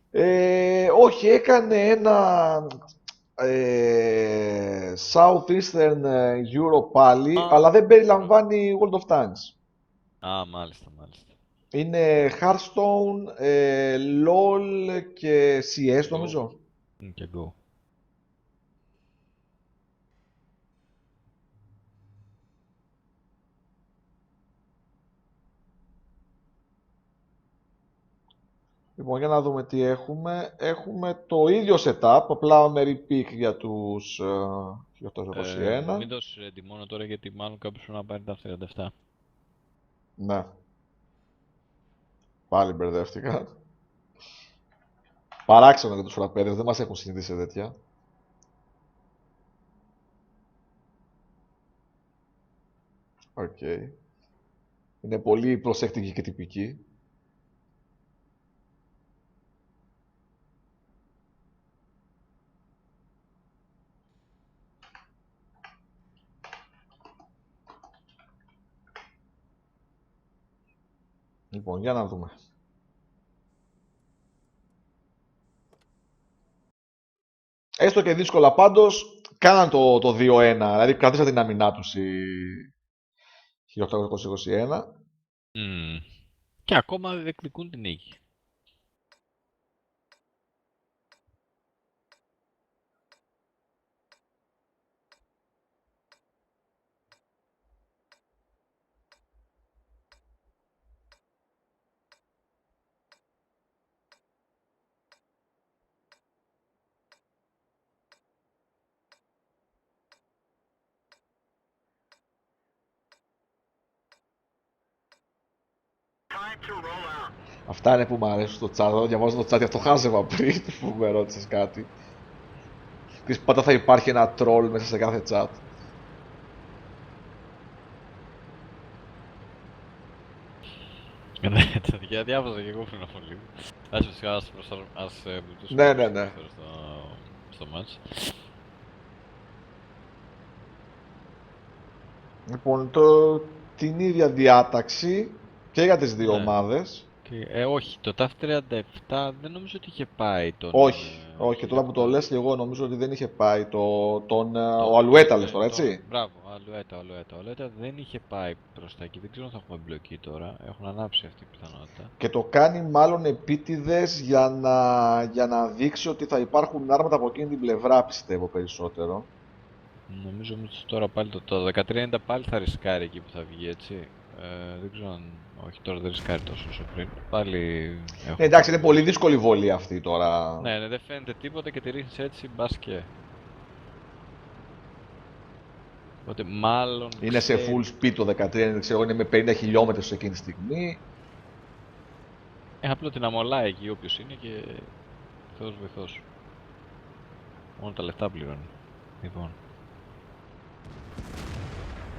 Όχι, έκανε ένα Southeastern Europe πάλι, αλλά δεν περιλαμβάνει World of Tanks. Α, μάλιστα. Είναι Hearthstone, LOL και CS νομίζω. Και go. Λοιπόν, για να δούμε τι έχουμε. Έχουμε το ίδιο setup, απλά με repeat για τους 1821. Μην δώσεις ready μόνο τώρα γιατί μάλλον κάποιος πρέπει να πάρει τα 37. Ναι. Πάλι μπερδεύτηκα. Παράξενο για τους φραπέδες, δεν μας έχουν συνηθίσει σε τέτοια. Οκ. Είναι πολύ προσεκτική και τυπική. Λοιπόν, για να δούμε. Έστω και δύσκολα πάντως, κάναν το 2-1, δηλαδή κρατήσαν την αμυνά τους οι 1821. Και ακόμα διεκδικούν την νίκη. Time to roll out. Αυτά είναι που μου αρέσουν στο chat. Όταν διαβάζω το chat, αυτό χάζευα πριν που με ρώτησες κάτι. Ξέρεις, πάντα θα υπάρχει ένα troll μέσα σε κάθε chat. Για διάβαζα και εγώ πριν από λίγο. Ας φυσικά ας Ναι, ναι, ναι. στο match. Λοιπόν, την ίδια διάταξη και για τις δύο Ναι. ομάδες. Όχι, το TAF 37 δεν νομίζω ότι είχε πάει τον... Όχι, όχι. Και τώρα που το λες και εγώ νομίζω ότι δεν είχε πάει ο Αλουέτα λες τώρα, έτσι. Μπράβο, ο Αλουέτα δεν είχε πάει προς τα εκεί. Δεν ξέρω αν θα έχουμε μπλοκή τώρα. Έχουν ανάψει αυτή η πιθανότητα. Και το κάνει μάλλον επίτηδες για να δείξει ότι θα υπάρχουν άρματα από εκείνη την πλευρά, πιστεύω περισσότερο. Νομίζω ότι τώρα πάλι το 1390 πάλι θα ρισκάρει εκεί που θα βγει, έτσι. Δεν ξέρω αν... Όχι, τώρα δεν ρισκάρει τόσο όσο πριν. Πάλι... Ναι, εντάξει, είναι πολύ δύσκολη βολή αυτή τώρα. Ναι, δεν φαίνεται τίποτα και τη ρίχνεις έτσι, μπας και... Οπότε μάλλον... Είναι σε full speed το 13, δεν ξέρω, είναι με 50 χιλιόμετρα σε εκείνη τη στιγμή. Απλά την αμολάει εκεί όποιος είναι και... Θεός βοηθός. Μόνο τα λεφτά πληρώνει. Λοιπόν...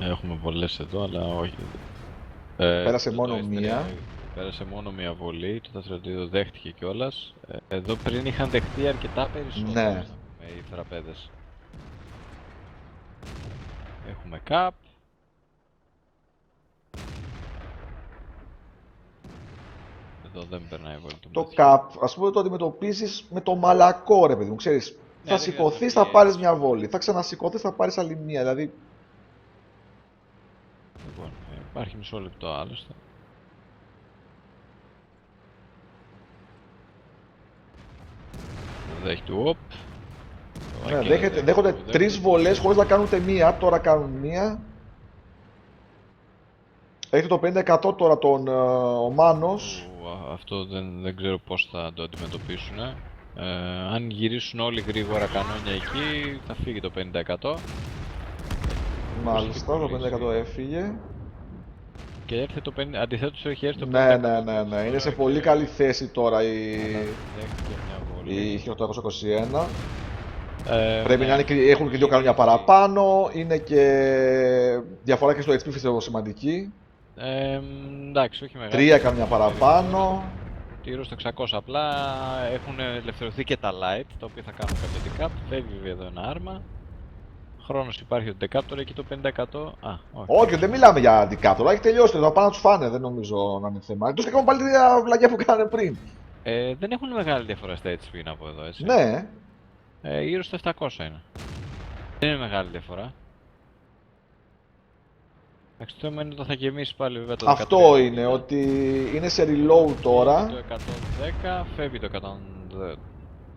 Έχουμε πολλές εδώ, αλλά όχι. Πέρασε το μόνο S3 μία. Πέρασε μόνο μία βολή, το 4-2 δέχτηκε κιόλας. Εδώ πριν είχαν δεχτεί αρκετά περισσότερα Ναι. οι θεραπέδες. Έχουμε cap. Εδώ δεν περνάει η βολή του Το Μαθιού. cap, ας πούμε, το αντιμετωπίζεις με το μαλακό, ρε παιδί μου, ξέρεις. Θα δεν σηκωθείς, χρειάζεται θα πάρεις πιέση. μια βόλη. Θα ξανασηκωθείς, θα πάρεις άλλη μία. Δηλαδή, Λοιπόν, υπάρχει μισό λεπτό άλλωστε. Δέχεται οπ. ναι, δέχονται τρεις βολές χωρίς να κάνουν ούτε μία. Τώρα κάνουν μία. Έχει το 50% τώρα ο Μάνος. Αυτό δεν ξέρω πώς θα το αντιμετωπίσουν. Αν γυρίσουν όλοι γρήγορα κανόνια εκεί, θα φύγει το 50%. Μάλιστα, το 50% έφυγε. Και έρθει το 50%, αντιθέτως έχει έρθει το 50%. Ναι. Είναι σε πολύ καλή θέση τώρα Δέχτηκε μια βολή. η 1821. Πρέπει να έχουν και δύο κανόνια παραπάνω. Είναι και διαφορά και στο HP πιστεύω σημαντική. Εντάξει, όχι μεγάλη. Τρία κανόνια παραπάνω. Γύρω στο 600 απλά έχουν ελευθερωθεί και τα light, τα οποία θα κάνουν κάποια decap. Φεύγει εδώ ένα άρμα. Χρόνος υπάρχει το decap, τώρα εκεί το 50%. Όχι. Όχι, δεν μιλάμε για αντικάτορα. Έχει τελειώσει. Θα πάνε να του φάνε. Δεν νομίζω να είναι θέμα. Εκτός και κάνουμε πάλι την βλακιά που κάνανε πριν. Δεν έχουν μεγάλη διαφορά στα HP από εδώ, έτσι. Ναι. Γύρω στο 700 είναι. Δεν είναι μεγάλη διαφορά. Εντάξει, το θέμα είναι ότι θα γεμίσει πάλι βέβαια το 13. Αυτό είναι, ότι είναι σε reload τώρα. Το 110, φεύγει το 110.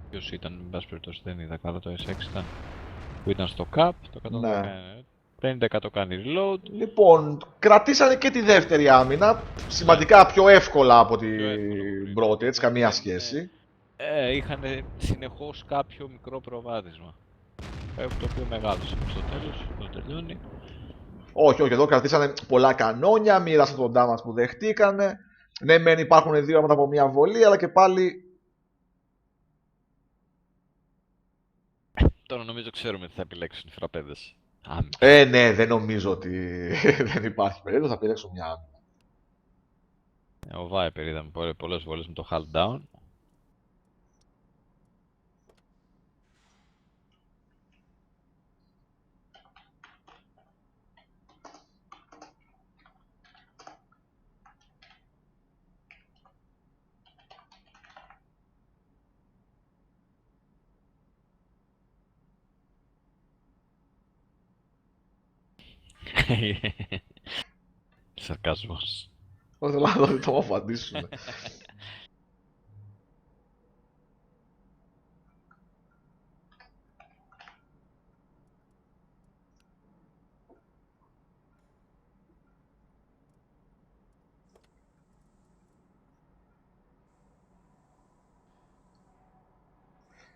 Ποιος ήταν, εν πάση περιπτώσει δεν είδα καλά, το S6 ήταν. Που ήταν στο cap, το 110 Ναι. είναι. 50% κάνει reload. Λοιπόν, κρατήσανε και τη δεύτερη άμυνα, σημαντικά πιο εύκολα από την Πιο εύκολο από πριν. πρώτη, έτσι, καμία Δεν- σχέση. Είχαν συνεχώς κάποιο μικρό προβάδισμα. Το οποίο μεγάλωσε στο τέλος, το τελειώνει. Όχι, όχι, εδώ κρατήσανε πολλά κανόνια, μοίρασαν τον damage που δεχτήκανε. Ναι, μεν υπάρχουν δύο άμυνα από μια βολή, αλλά και πάλι. Τώρα νομίζω ξέρουμε τι θα επιλέξουν οι φραπέδες. Άμυνα. Ναι, δεν νομίζω ότι δεν υπάρχει περίπτωση, θα επιλέξω μια άμυνα. Ο Viper είδαμε πολλές βολές με το hull down. Σαρκασμός. Όχι, θέλω να δω τι θα μου απαντήσουν.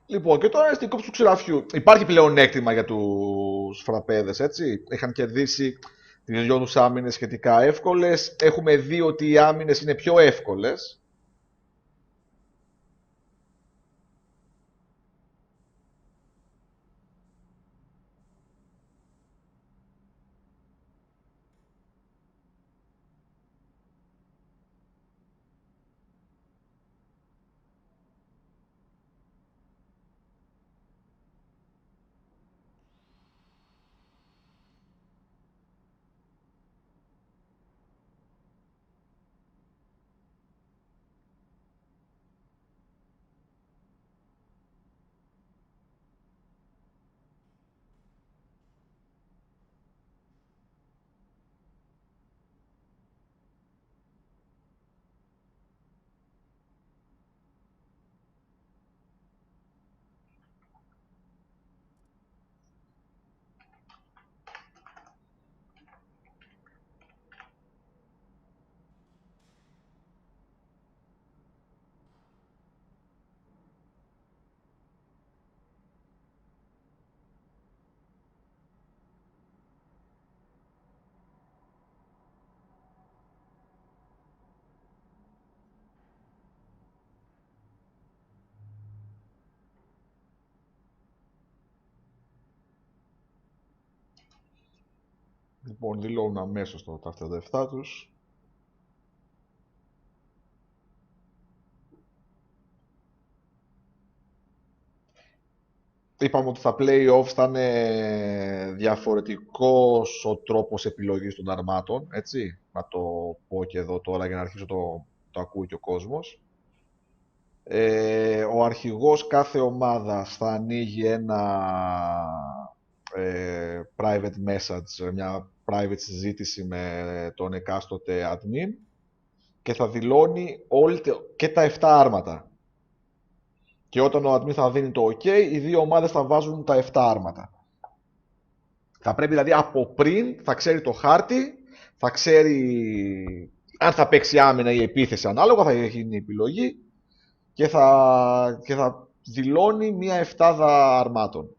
Λοιπόν, και τώρα στην κόψη του ξηραφιού. Υπάρχει πλεονέκτημα για τους φραπέδες, έτσι. Είχαν κερδίσει τις δυο τους άμυνες σχετικά εύκολες. Έχουμε δει ότι οι άμυνες είναι πιο εύκολες. Λοιπόν, δηλώνουν αμέσως το τα 37 τους. Είπαμε ότι στα play-offs θα είναι διαφορετικός ο τρόπος επιλογής των αρμάτων, έτσι. Να το πω και εδώ τώρα για να αρχίσω το ακούει και ο κόσμος. Ο αρχηγός κάθε ομάδας θα ανοίγει ένα private message, μια private συζήτηση με τον εκάστοτε admin και θα δηλώνει και τα 7 άρματα. Και όταν ο admin θα δίνει το OK, οι δύο ομάδες θα βάζουν τα 7 άρματα. Θα πρέπει δηλαδή από πριν, θα ξέρει το χάρτη, θα ξέρει αν θα παίξει άμυνα ή επίθεση ανάλογα, θα γίνει η επιλογή και θα δηλώνει μία εφτάδα αρμάτων.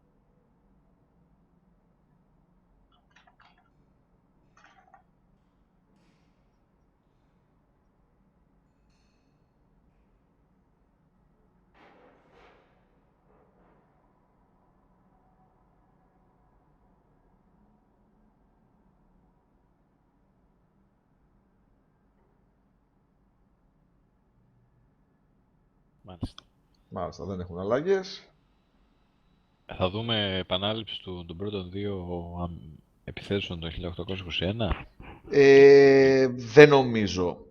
Μάλιστα. Μάλιστα, δεν έχουν αλλαγές. Θα δούμε επανάληψη των πρώτων δύο επιθέσεων το 1821. Δεν νομίζω.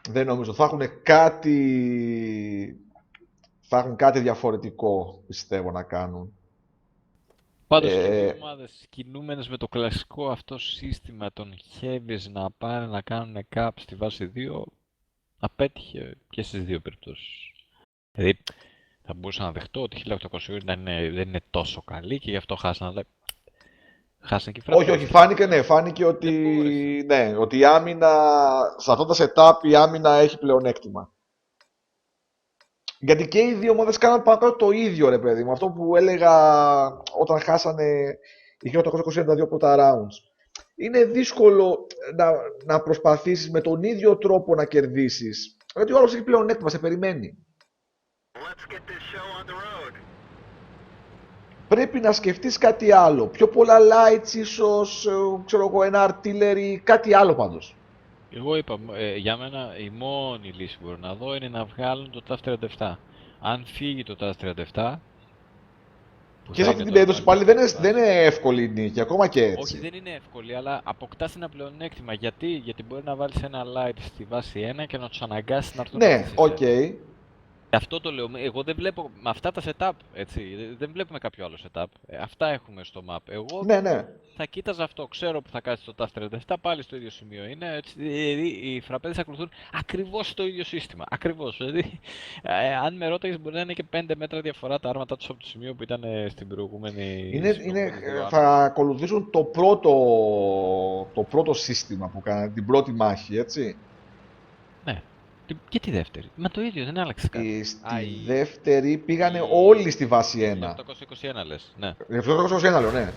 Δεν νομίζω. Θα έχουν κάτι διαφορετικό, πιστεύω, να κάνουν. Πάντως και δύο ομάδες κινούμενες με το κλασικό αυτό σύστημα των heavies να πάνε να κάνουν cap στη βάση 2, απέτυχε και στις δύο περιπτώσεις. Δηλαδή, θα μπορούσα να δεχτώ ότι η 1800 δεν είναι τόσο καλή και γι' αυτό χάσανε, αλλά χάσανε και οι Όχι, Φραπέδες. όχι, φάνηκε ότι, ναι, ότι η άμυνα, σε αυτό το setup η άμυνα έχει πλεονέκτημα. Γιατί και οι δύο ομάδες κάναν πάνω το ίδιο, ρε παιδί μου. Αυτό που έλεγα όταν χάσανε οι 1822 πρώτα rounds. Είναι δύσκολο να προσπαθήσεις με τον ίδιο τρόπο να κερδίσεις. Γιατί ο άλλος έχει πλεονέκτημα, σε περιμένει. Let's get this show on the road. Πρέπει να σκεφτείς κάτι άλλο. Πιο πολλά lights ίσως, ξέρω εγώ, ένα artillery, κάτι άλλο πάντως. Εγώ είπα, για μένα η μόνη λύση που μπορώ να δω είναι να βγάλουν το TAS 37. Αν φύγει το TAS 37. Και σε αυτή την περίπτωση πάλι δεν είναι εύκολη η νίκη, ακόμα και έτσι. Όχι, δεν είναι εύκολη, αλλά αποκτάς ένα πλεονέκτημα. Γιατί μπορείς να βάλεις ένα light στη βάση 1 και να τους αναγκάσεις να έρθουν. Ναι, οκ. Γι' αυτό το λέω. Εγώ δεν βλέπω με αυτά τα setup. Έτσι, δεν βλέπουμε κάποιο άλλο setup. Αυτά έχουμε στο map. Εγώ Ναι. θα κοίταζα αυτό. Ξέρω που θα κάτσει το TAS 37, πάλι στο ίδιο σημείο είναι. Έτσι, δηλαδή, οι φραπέδες ακολουθούν ακριβώς το ίδιο σύστημα. Ακριβώς. Δηλαδή, αν με ρώταγες, μπορεί να είναι και 5 μέτρα διαφορά τα άρματα τους από το σημείο που ήταν στην προηγούμενη. Θα ακολουθήσουν το πρώτο σύστημα που κάνανε, την πρώτη μάχη, έτσι. Ναι. Και τη δεύτερη. Μα το ίδιο, δεν άλλαξε κάτι. Στη δεύτερη πήγανε όλοι στη βάση 1. 821 λες, ναι. 821 λέω, ναι.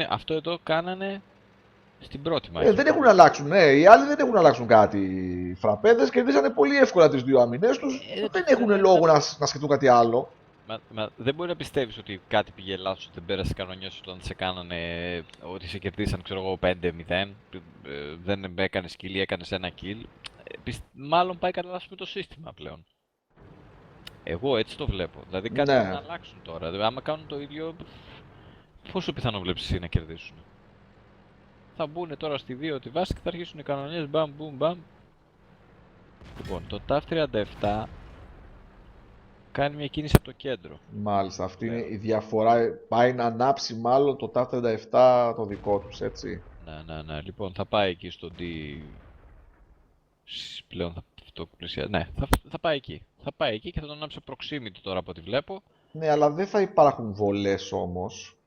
Αυτό εδώ κάνανε στην πρώτη μάχη. Δεν έχουν αλλάξουν, ναι. Οι άλλοι δεν έχουν αλλάξουν κάτι. Οι φραπέδες κερδίσανε πολύ εύκολα τις δύο αμυνές τους. Δεν έχουν λόγο να σκεφτούν κάτι άλλο. Μα δεν μπορεί να πιστεύεις ότι κάτι πήγε λάθος, ότι δεν πέρασε κανονιές όταν σε κάνανε, ότι σε κερδίσαν, ξέρω εγώ, 5-0, δεν έκανες kill ή έκανες ένα kill. Μάλλον πάει κατά λάθος με το σύστημα πλέον. Εγώ έτσι το βλέπω. Δηλαδή κάτι να αλλάξουν τώρα. Δηλαδή, άμα κάνουν το ίδιο, πόσο πιθανό βλέπεις εσύ να κερδίσουν. Θα μπουν τώρα στη 2 τη βάση και θα αρχίσουν οι κανονιές μπαμ, μπουμ, μπαμ. Λοιπόν, το TAF 37 κάνει μια κίνηση από το κέντρο. Μάλιστα, αυτή είναι η διαφορά. Πάει να ανάψει μάλλον το TAF 37 το δικό τους, έτσι. Ναι. Λοιπόν, θα πάει εκεί στο D. Πλέον θα το πλησιάζει. Ναι, θα πάει εκεί. Θα πάει εκεί και θα τον ανάψει proximity τώρα από ό,τι βλέπω. Ναι, αλλά δεν θα υπάρχουν βολές όμως.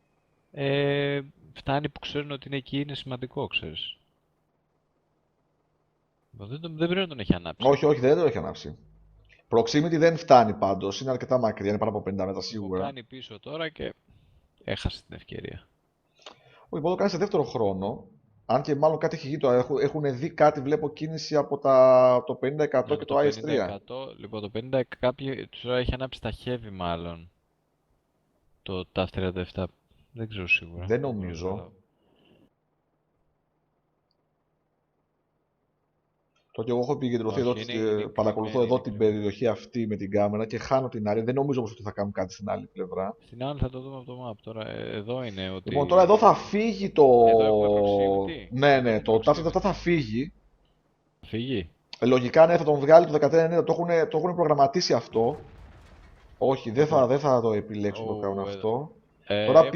Φτάνει που ξέρουν ότι είναι εκεί, είναι σημαντικό, ξέρεις. Δεν πρέπει να τον έχει ανάψει. Όχι, δεν τον έχει ανάψει. Proximity δεν φτάνει πάντως, είναι αρκετά μακριά, είναι πάνω από 50 μέτρα σίγουρα. Το κάνει πίσω τώρα και έχασε την ευκαιρία. Όχι, μπορεί να το κάνει σε δεύτερο χρόνο. Αν και μάλλον κάτι έχει γίνει, έχουν δει κάτι, βλέπω κίνηση από το 50% και το IS-3. Λοιπόν, το 50% κάποιοι τώρα έχει ανάψει τα heavy μάλλον. Το TAS 37, δεν ξέρω σίγουρα. Δεν νομίζω. Το και εγώ έχω επικεντρωθεί εδώ, παρακολουθώ εδώ την περιοχή αυτή με την κάμερα και χάνω την άλλη. Δεν νομίζω όμως ότι θα κάνουν κάτι στην άλλη πλευρά. Στην άλλη θα το δούμε από το map. Τώρα εδώ είναι ότι... Λοιπόν, τώρα εδώ θα φύγει το... Ναι, το TAF 37 θα φύγει. Φύγει. Λογικά ναι, θα τον βγάλει το 1990, το έχουν προγραμματίσει αυτό. Όχι, δεν θα το επιλέξουν το κάνουν αυτό. Τώρα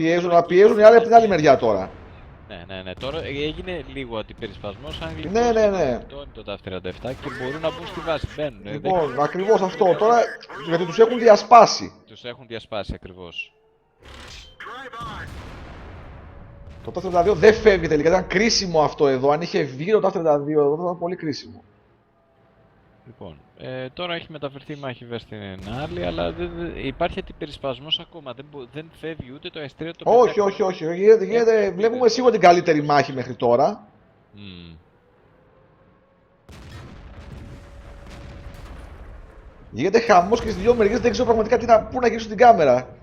πιέζουν οι άλλοι από την άλλη μεριά τώρα. Ναι. Τώρα έγινε λίγο αντιπερισπασμός. Ναι. Αυτό είναι το TAF 37 και μπορούν να μπουν στη βάση. Μπαίνουν. Λοιπόν, ακριβώς αυτό. Τώρα, γιατί τους έχουν διασπάσει. Τους έχουν διασπάσει ακριβώς. Το TAF 32 δεν φεύγει τελικά. Ήταν κρίσιμο αυτό εδώ. Αν είχε βγει το TAF 32 εδώ θα ήταν πολύ κρίσιμο. Λοιπόν, τώρα έχει μεταφερθεί η μάχη βέβαια στην άλλη, αλλά υπάρχει αντιπερισπασμός ακόμα. Δεν φεύγει ούτε το S3 το Όχι. Βλέπουμε σίγουρα την καλύτερη μάχη μέχρι τώρα. Γίνεται χαμός και στις δύο μεριές, δεν ξέρω πραγματικά πού να γυρίσω την κάμερα.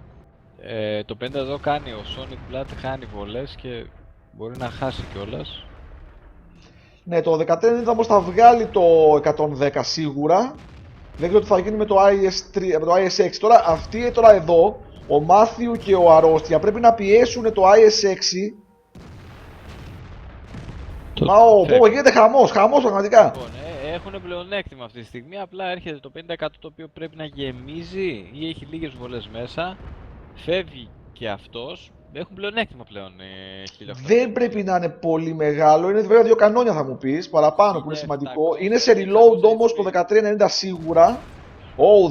Το 50 εδώ κάνει ο Sonic Blood, χάνει βολές και μπορεί να χάσει κιόλας. Ναι, το 14 όμως θα βγάλει το 110 σίγουρα. Δεν ξέρω τι θα γίνει με το IS6. Τώρα αυτοί τώρα εδώ, ο Μάθιου και ο Αρρώστια πρέπει να πιέσουν το IS6. Γίνεται χαμός πραγματικά. Λοιπόν, έχουν πλεονέκτημα αυτή τη στιγμή, απλά έρχεται το 50% το οποίο πρέπει να γεμίζει ή έχει λίγες βολές μέσα. Φεύγει και αυτός, έχουν πλεονέκτημα πλέον 1800. Δεν πρέπει να είναι πολύ μεγάλο. Είναι βέβαια 2 κανόνια θα μου πεις, παραπάνω που είναι 1700, σημαντικό. Είναι σε reload όμως το 1390 σίγουρα.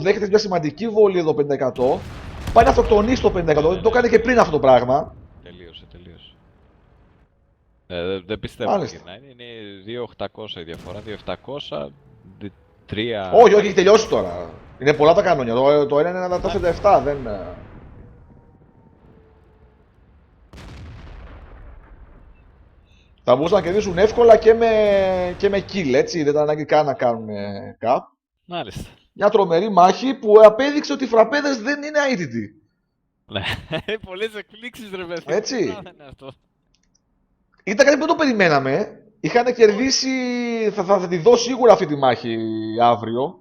Δέχεται μια σημαντική βολή εδώ 50%. Πάει να αυτοκτονήσει το 50%. Δεν το έκανε και πριν αυτό το πράγμα. Τελείωσε. Δεν πιστεύω ότι Μάλιστα. γυρνάει. Είναι 2.800 η διαφορά. 2.700, 3. Όχι, έχει τελειώσει τώρα. Είναι πολλά τα κανόνια. Το ένα είναι 1,47. Δεν. Θα μπορούσαν να κερδίσουν εύκολα και με kill, έτσι. Δεν ήταν ανάγκη καν να κάνουν cap. Μάλιστα. Μια τρομερή μάχη που απέδειξε ότι οι φραπέδες δεν είναι αίτητοι. Ναι, πολλές εκπλήξεις ρε παιδί. Έτσι. Τι πράγμα είναι αυτό. Ήταν κάτι που δεν το περιμέναμε. Είχαν κερδίσει. Θα τη δω σίγουρα αυτή τη μάχη αύριο.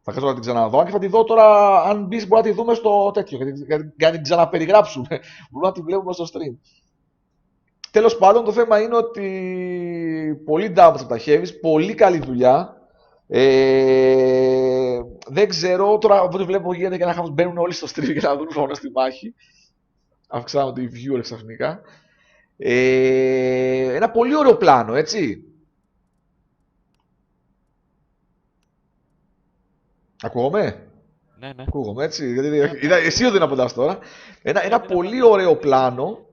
Θα κάτσω να την ξαναδώ. Και θα τη δω τώρα, αν μπει, μπορεί να τη δούμε στο τέτοιο. Για να την ξαναπεριγράψουν. Μπορούμε να τη βλέπουμε στο stream. Τέλος πάντων, το θέμα είναι ότι πολύ damage από τα heavies, πολύ καλή δουλειά. Δεν ξέρω, τώρα από ό,τι βλέπω γίνεται και να μπαίνουν όλοι στο stream για να δουν μόνο στη μάχη. Αυξάνονται οι viewers ξαφνικά. Ένα πολύ ωραίο πλάνο, έτσι. Ακούγομαι? Ναι. Ακούγομαι, έτσι. Γιατί εσύ δεν απαντάς τώρα. Ένα πολύ ωραίο πλάνο.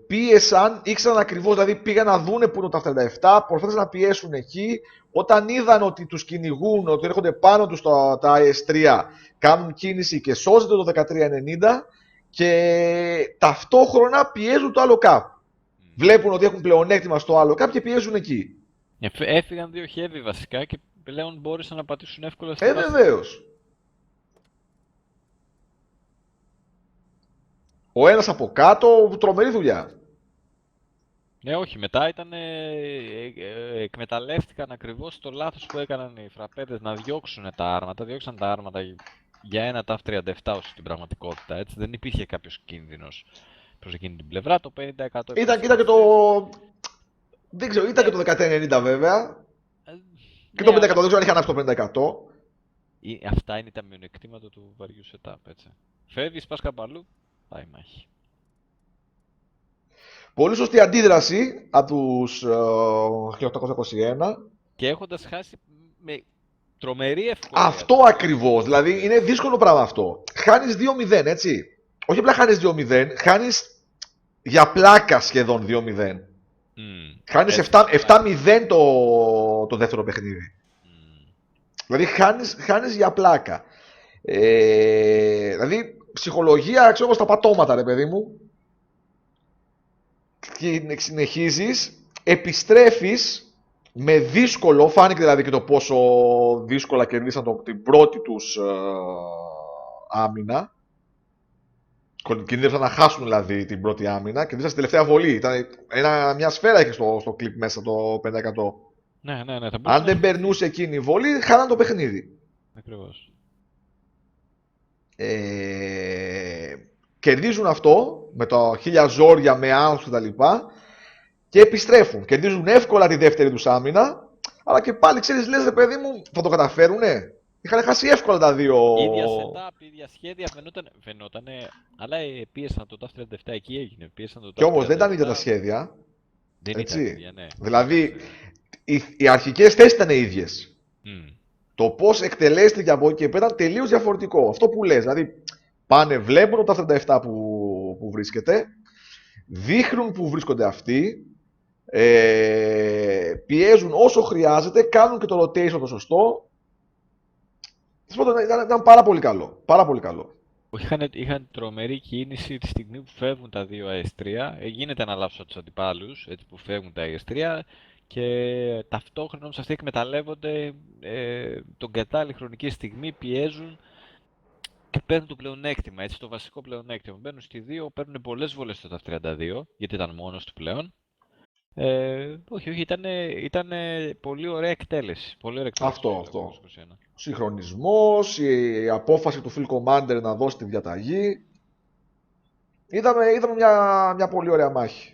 Πίεσαν, ήξεραν ακριβώς, δηλαδή πήγαν να δούνε που είναι τα 87, προσπάθησαν να πιέσουν εκεί. Όταν είδαν ότι τους κυνηγούν, ότι έρχονται πάνω τους τα IS-3, κάνουν κίνηση και σώζεται το 1390 και ταυτόχρονα πιέζουν το άλλο cap. Βλέπουν ότι έχουν πλεονέκτημα στο άλλο cap και πιέζουν εκεί. Έφυγαν 2 heavy βασικά και πλέον μπόρεσαν να πατήσουν εύκολα στη βάση. Βεβαίως. Ο ένας από κάτω, τρομερή δουλειά. Ναι, όχι, μετά εκμεταλλεύτηκαν ακριβώς το λάθος που έκαναν οι φραπέδες να διώξουν τα άρματα. Διώξαν τα άρματα για ένα TAF 37 ως στην πραγματικότητα, έτσι. Δεν υπήρχε κάποιος κίνδυνος προς εκείνη την πλευρά. Το 50% Ήταν και το... Δεν ξέρω, ήταν και το 1390 βέβαια. Και το 50% δεν ξέρω αν είχε ανάψει το 50%. Αυτά είναι τα μειονεκτήματα του βαριού setup, έτσι. Φεύγεις, πας κάπου αλλού, πάει η μάχη. Πολύ σωστή αντίδραση από τους 1821. Και έχοντας χάσει με τρομερή ευκολία. Αυτό ακριβώς. Δηλαδή είναι δύσκολο πράγμα αυτό. Χάνεις 2-0, έτσι. Όχι απλά χάνεις 2-0, χάνεις για πλάκα σχεδόν 2-0. Χάνεις 7-0 το δεύτερο παιχνίδι. Δηλαδή χάνεις για πλάκα. Δηλαδή ψυχολογία, ξέρω εγώ, στα πατώματα, ρε παιδί μου. Και συνεχίζεις, επιστρέφεις με δύσκολο, φάνηκε δηλαδή και το πόσο δύσκολα κερδίσαν την πρώτη τους άμυνα. Κινδύνευσαν να χάσουν δηλαδή την πρώτη άμυνα, κερδίσαν στην τελευταία βολή. Ήταν μια σφαίρα είχε στο κλιπ μέσα το 50%. Ναι. Αν δεν περνούσε εκείνη η βολή, χάναν το παιχνίδι. Ακριβώς. Κερδίζουν αυτό με τα 1000 ζόρια, με άγχος κτλ. Και επιστρέφουν. Κερδίζουν εύκολα τη δεύτερη τους άμυνα. Αλλά και πάλι ξέρεις, λες ρε παιδί μου, θα το καταφέρουνε. Είχαν χάσει εύκολα τα δύο. Ίδια setup, ίδια σχέδια φαινότανε. Αλλά πίεσαν το TAF 37, εκεί έγινε. Πίεσαν το TAF 37. Κι όμως δεν ήταν ίδια τα σχέδια. Δεν έτσι. ήταν ίδια, ναι. Δηλαδή, οι αρχικές θέσεις ήταν ίδιες. Το πώς εκτελέστηκε από εκεί και πέρα ήταν τελείως διαφορετικό. Αυτό που λες, δηλαδή πάνε, βλέπουν τα 37 που βρίσκεται, δείχνουν που βρίσκονται αυτοί, πιέζουν όσο χρειάζεται, κάνουν και το rotation το σωστό. Ήταν πάρα πολύ καλό. Πάρα πολύ καλό. Είχαν τρομερή κίνηση τη στιγμή που φεύγουν τα δύο IS-3. Γίνεται ένα λάθος από τους αντιπάλους, έτσι που φεύγουν τα IS-3 και ταυτόχρονα όμως αυτοί εκμεταλλεύονται τον κατάλληλη χρονική στιγμή, πιέζουν και παίρνουν το πλεονέκτημα, έτσι, το βασικό πλεονέκτημα. Μπαίνουν στη 2, παίρνουν πολλές βολές στο TAF 32, γιατί ήταν μόνος του πλέον. Όχι, ήταν πολύ ωραία εκτέλεση. Πολύ ωραία εκτέλεση. Αυτό. Συγχρονισμός, η απόφαση του Field Commander να δώσει τη διαταγή. Είδαμε μια πολύ ωραία μάχη.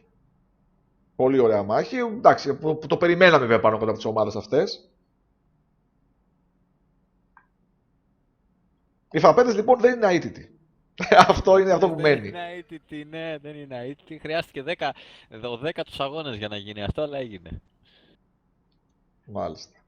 Πολύ ωραία μάχη. Εντάξει, που το περιμέναμε βέβαια πάνω κοντά από τις ομάδες αυτές. Οι φαπέδες λοιπόν δεν είναι αίτητοι. Αυτό είναι αυτό που Δεν μένει. είναι αίτητη, ναι, δεν είναι αίτητη. Χρειάστηκε 10, ο 10ος αγώνας για να γίνει αυτό, αλλά έγινε. Μάλιστα.